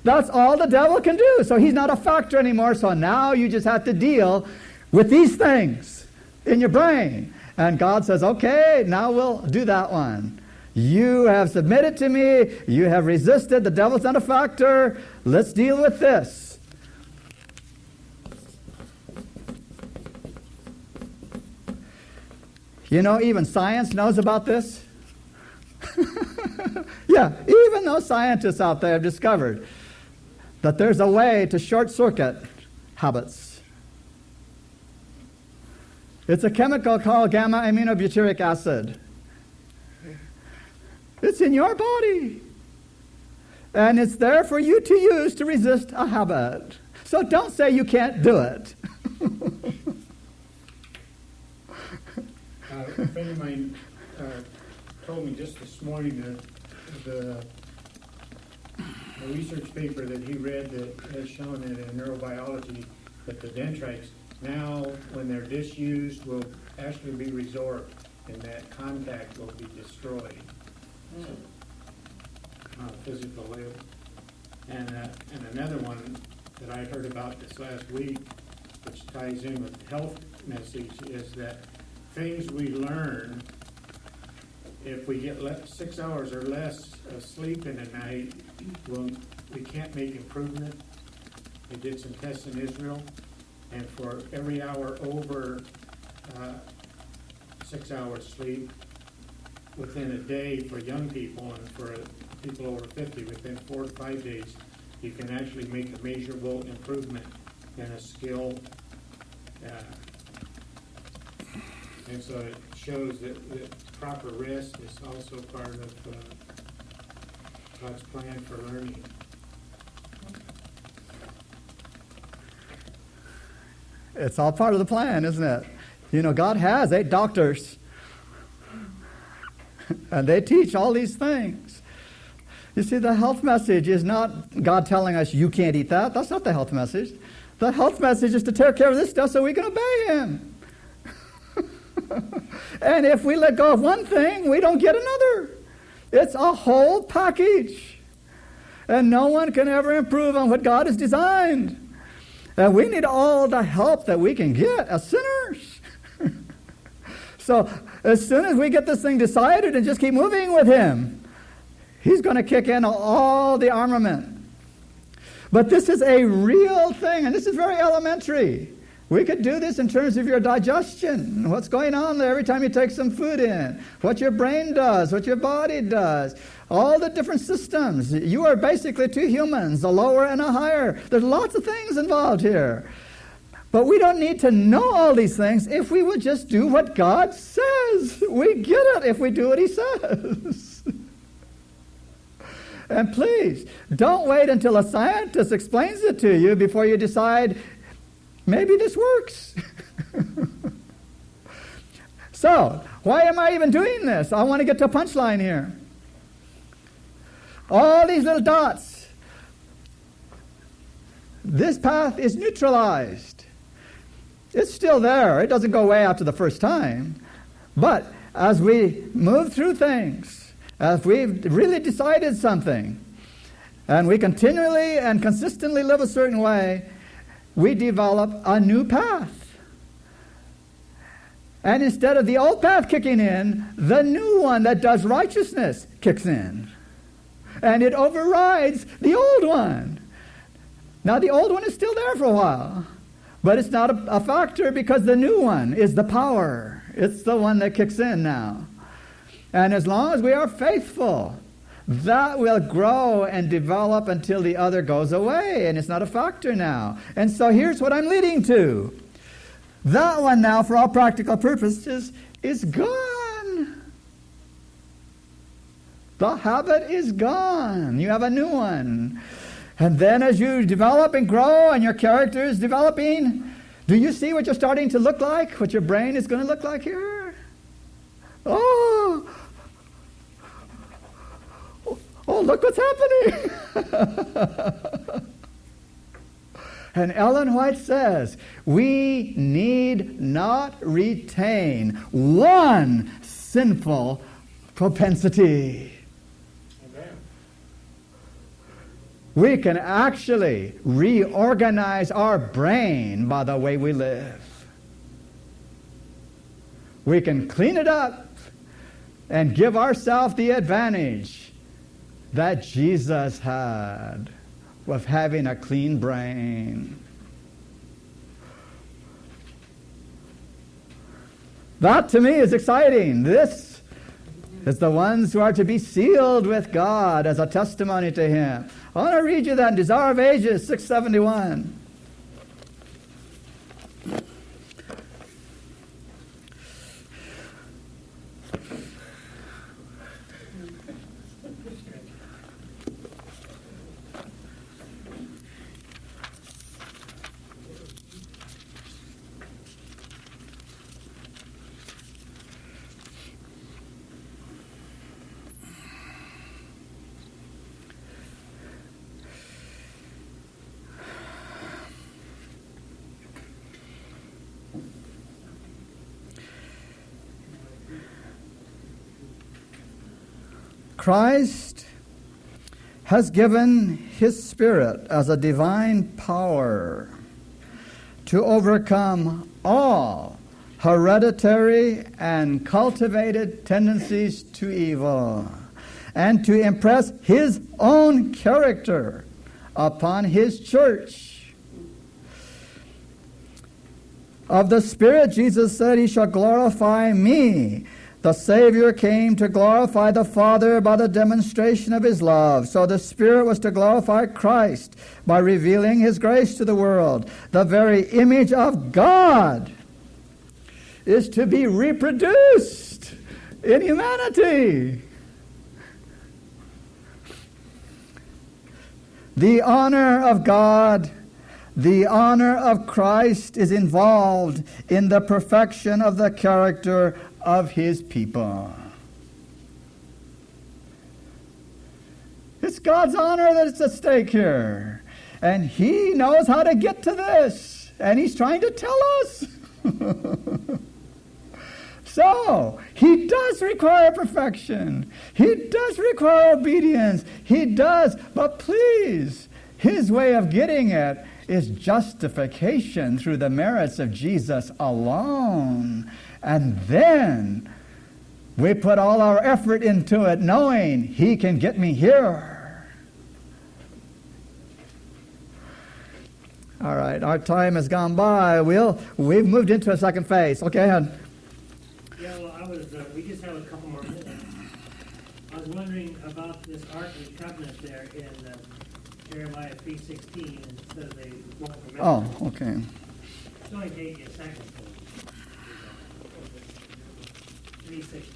That's all the devil can do. So he's not a factor anymore. So now you just have to deal with these things in your brain. And God says, okay, now we'll do that one. You have submitted to me. You have resisted. The devil's not a factor. Let's deal with this. You know, even science knows about this. Yeah, even those scientists out there have discovered that there's a way to short-circuit habits. It's a chemical called gamma-aminobutyric acid. It's in your body. And it's there for you to use to resist a habit. So don't say you can't do it. A friend of mine told me just this morning that the research paper that he read that has shown that in neurobiology that the dendrites now, when they're disused, will actually be resorbed and that contact will be destroyed. Physical level. And another one that I heard about this last week, which ties in with the health message, is that things we learn, if we get 6 hours or less of sleep in a night, we can't make improvement. They did some tests in Israel, and for every hour over 6 hours sleep, within a day for young people and for people over 50, within 4 to 5 days, you can actually make a measurable improvement in a skill. And so it shows that proper rest is also part of God's plan for learning. It's all part of the plan, isn't it? You know, God has 8 doctors. And they teach all these things. You see, the health message is not God telling us you can't eat that. That's not the health message. The health message is to take care of this stuff so we can obey Him. And if we let go of one thing, we don't get another. It's a whole package. And no one can ever improve on what God has designed. And we need all the help that we can get as sinners. So as soon as we get this thing decided and just keep moving with Him, He's going to kick in all the armament. But this is a real thing, and this is very elementary. We could do this in terms of your digestion, what's going on there every time you take some food in, what your brain does, what your body does, all the different systems. You are basically 2 humans, a lower and a higher. There's lots of things involved here. But we don't need to know all these things if we would just do what God says. We get it if we do what He says. And please, don't wait until a scientist explains it to you before you decide, maybe this works. So, why am I even doing this? I want to get to a punchline here. All these little dots. This path is neutralized. It's still there. It doesn't go away after the first time. But as we move through things, as we've really decided something, and we continually and consistently live a certain way, we develop a new path. And instead of the old path kicking in, the new one that does righteousness kicks in. And it overrides the old one. Now the old one is still there for a while, but it's not a factor because the new one is the power. It's the one that kicks in now. And as long as we are faithful, that will grow and develop until the other goes away, and it's not a factor now. And so here's what I'm leading to. That one now, for all practical purposes, is gone. The habit is gone. You have a new one. And then as you develop and grow and your character is developing, do you see what you're starting to look like? What your brain is going to look like here? Oh, look what's happening. And Ellen White says, we need not retain one sinful propensity. Amen. We can actually reorganize our brain by the way we live. We can clean it up and give ourselves the advantage that Jesus had of having a clean brain. That to me is exciting. This is the ones who are to be sealed with God as a testimony to Him. I want to read you that in Desire of Ages 671. Christ has given His Spirit as a divine power to overcome all hereditary and cultivated tendencies to evil, and to impress His own character upon His church. Of the Spirit, Jesus said, He shall glorify me. The Savior came to glorify the Father by the demonstration of His love. So the Spirit was to glorify Christ by revealing His grace to the world. The very image of God is to be reproduced in humanity. The honor of God, the honor of Christ is involved in the perfection of the character of His people. It's God's honor that's at stake here. And He knows how to get to this. And He's trying to tell us. So, He does require perfection. He does require obedience. He does. But please, His way of getting it is justification through the merits of Jesus alone. And then we put all our effort into it, knowing He can get me here. All right, our time has gone by. We've moved into a second phase. Okay, ahead. Yeah, well, we just have a couple more minutes. I was wondering about this Ark of the Covenant there in Jeremiah 3:16, and it says they won't remember. Oh, okay. It's only take you a second to 3:16.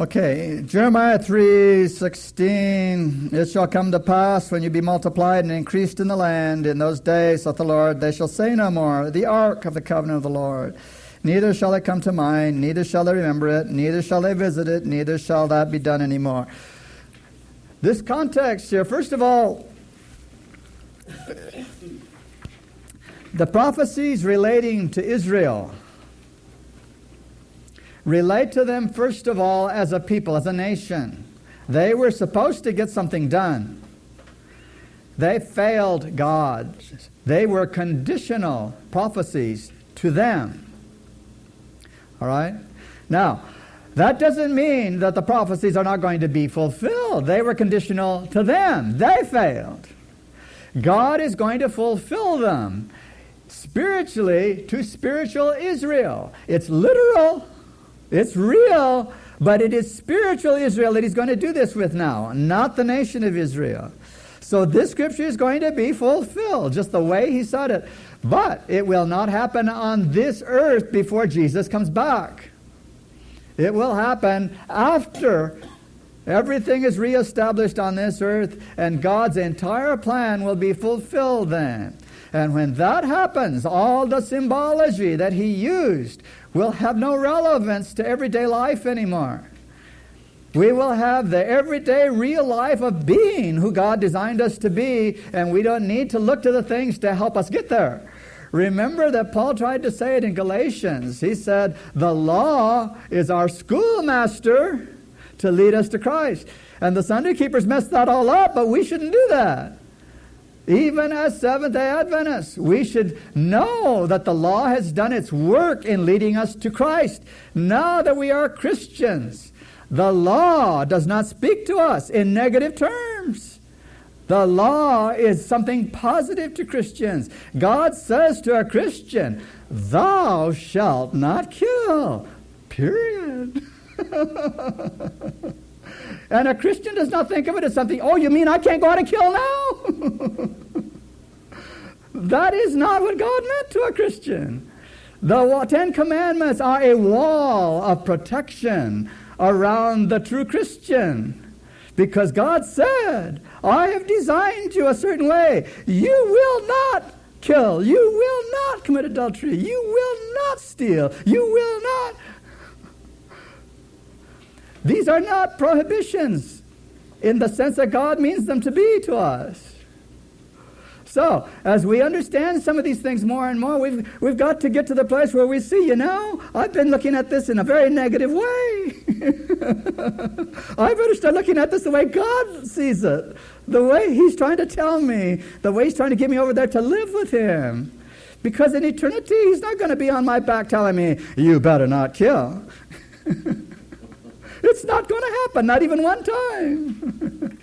Okay, Jeremiah 3:16, it shall come to pass when you be multiplied and increased in the land, in those days, saith the Lord, they shall say no more, the ark of the covenant of the Lord. Neither shall it come to mind, neither shall they remember it, neither shall they visit it, neither shall that be done anymore. This context here, first of all, the prophecies relating to Israel relate to them, first of all, as a people, as a nation. They were supposed to get something done. They failed God. They were conditional prophecies to them. All right? Now, that doesn't mean that the prophecies are not going to be fulfilled. They were conditional to them. They failed. God is going to fulfill them spiritually to spiritual Israel. It's literal. It's real, but it is spiritual Israel that He's going to do this with now, not the nation of Israel. So this scripture is going to be fulfilled, just the way He said it. But it will not happen on this earth before Jesus comes back. It will happen after everything is reestablished on this earth, and God's entire plan will be fulfilled then. And when that happens, all the symbology that He used will have no relevance to everyday life anymore. We will have the everyday real life of being who God designed us to be, and we don't need to look to the things to help us get there. Remember that Paul tried to say it in Galatians. He said, the law is our schoolmaster to lead us to Christ. And the Sunday keepers messed that all up, but we shouldn't do that. Even as Seventh-day Adventists, we should know that the law has done its work in leading us to Christ. Now that we are Christians, the law does not speak to us in negative terms. The law is something positive to Christians. God says to a Christian, thou shalt not kill. Period. And a Christian does not think of it as something, oh, you mean I can't go out and kill now? That is not what God meant to a Christian. The Ten Commandments are a wall of protection around the true Christian. Because God said, I have designed you a certain way. You will not kill. You will not commit adultery. You will not steal. You will not. These are not prohibitions in the sense that God means them to be to us. So, as we understand some of these things more and more, we've got to get to the place where we see, I've been looking at this in a very negative way. I better start looking at this the way God sees it, the way He's trying to tell me, the way He's trying to get me over there to live with Him. Because in eternity, He's not going to be on my back telling me, you better not kill. It's not going to happen, not even one time.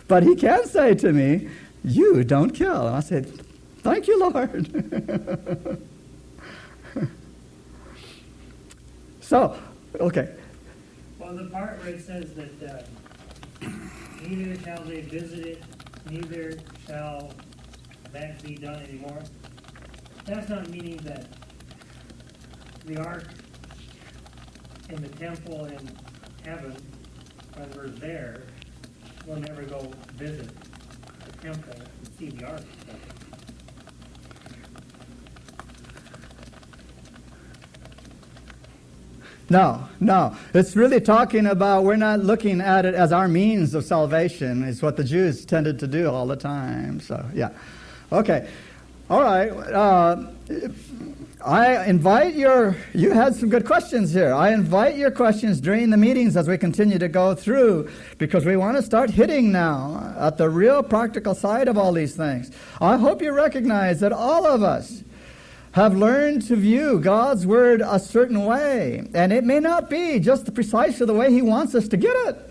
But He can say to me, you don't kill. And I said, thank you, Lord. So, okay. Well, the part where it says that neither shall they visit it, neither shall that be done anymore, that's not meaning that the ark in the temple in heaven, when we're there, we'll never go visit the temple and see the ark. No. It's really talking about we're not looking at it as our means of salvation. It's what the Jews tended to do all the time. So, yeah. Okay. All right. I invite you had some good questions here. I invite your questions during the meetings as we continue to go through, because we want to start hitting now at the real practical side of all these things. I hope you recognize that all of us have learned to view God's Word a certain way, and it may not be just precisely the way He wants us to get it.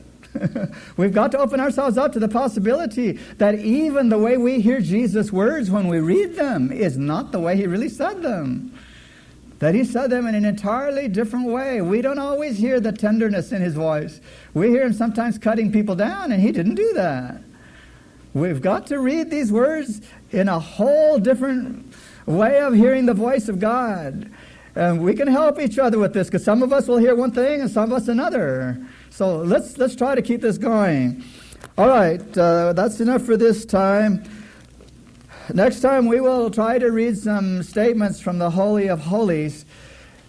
We've got to open ourselves up to the possibility that even the way we hear Jesus' words when we read them is not the way He really said them. That He said them in an entirely different way. We don't always hear the tenderness in His voice. We hear Him sometimes cutting people down, and He didn't do that. We've got to read these words in a whole different way of hearing the voice of God. And we can help each other with this, because some of us will hear one thing and some of us another. So let's try to keep this going. All right, that's enough for this time. Next time we will try to read some statements from the Holy of Holies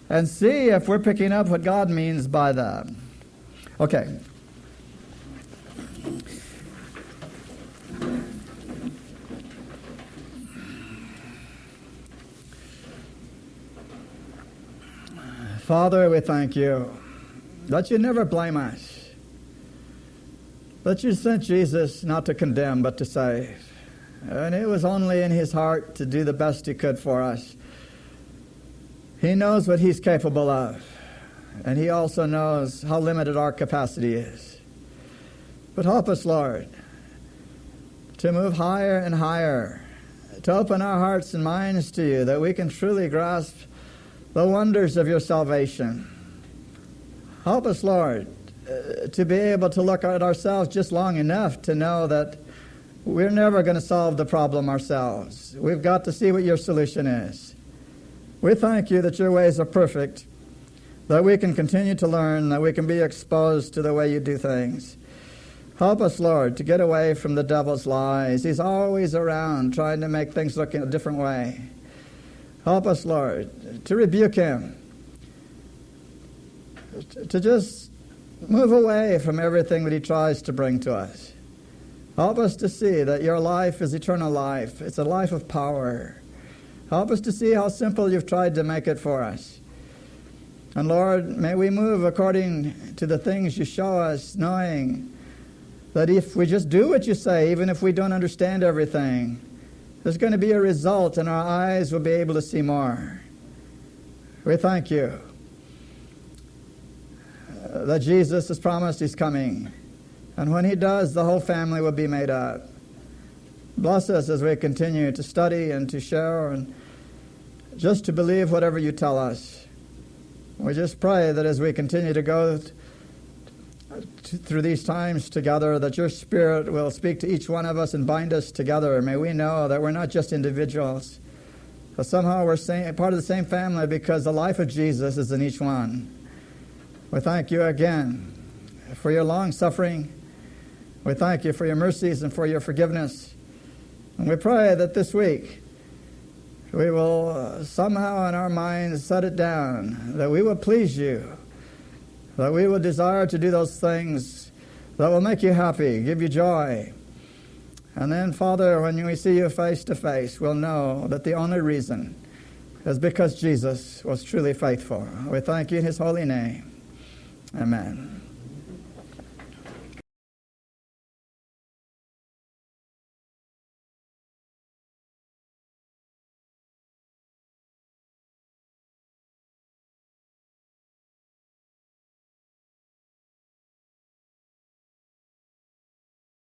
and see if we're picking up what God means by that. Okay. Father, we thank You that You never blame us, that You sent Jesus not to condemn but to save. And it was only in His heart to do the best He could for us. He knows what He's capable of, and He also knows how limited our capacity is. But help us, Lord, to move higher and higher, to open our hearts and minds to You, that we can truly grasp the wonders of Your salvation. Help us, Lord, to be able to look at ourselves just long enough to know that we're never going to solve the problem ourselves. We've got to see what Your solution is. We thank You that Your ways are perfect, that we can continue to learn, that we can be exposed to the way You do things. Help us, Lord, to get away from the devil's lies. He's always around trying to make things look in a different way. Help us, Lord, to rebuke him, to just move away from everything that he tries to bring to us. Help us to see that Your life is eternal life. It's a life of power. Help us to see how simple You've tried to make it for us. And Lord, may we move according to the things You show us, knowing that if we just do what You say, even if we don't understand everything, there's going to be a result, and our eyes will be able to see more. We thank You that Jesus has promised He's coming. And when He does, the whole family will be made up. Bless us as we continue to study and to share and just to believe whatever You tell us. We just pray that as we continue to go through these times together, that Your Spirit will speak to each one of us and bind us together. May we know that we're not just individuals, but somehow we're part of the same family, because the life of Jesus is in each one. We thank You again for Your long suffering. We thank You for Your mercies and for Your forgiveness. And we pray that this week we will somehow in our minds set it down, that we will please You, that we will desire to do those things that will make You happy, give You joy, And then, Father, when we see you face to face, we'll know that the only reason is because Jesus was truly faithful. We thank you in his holy name. Amen.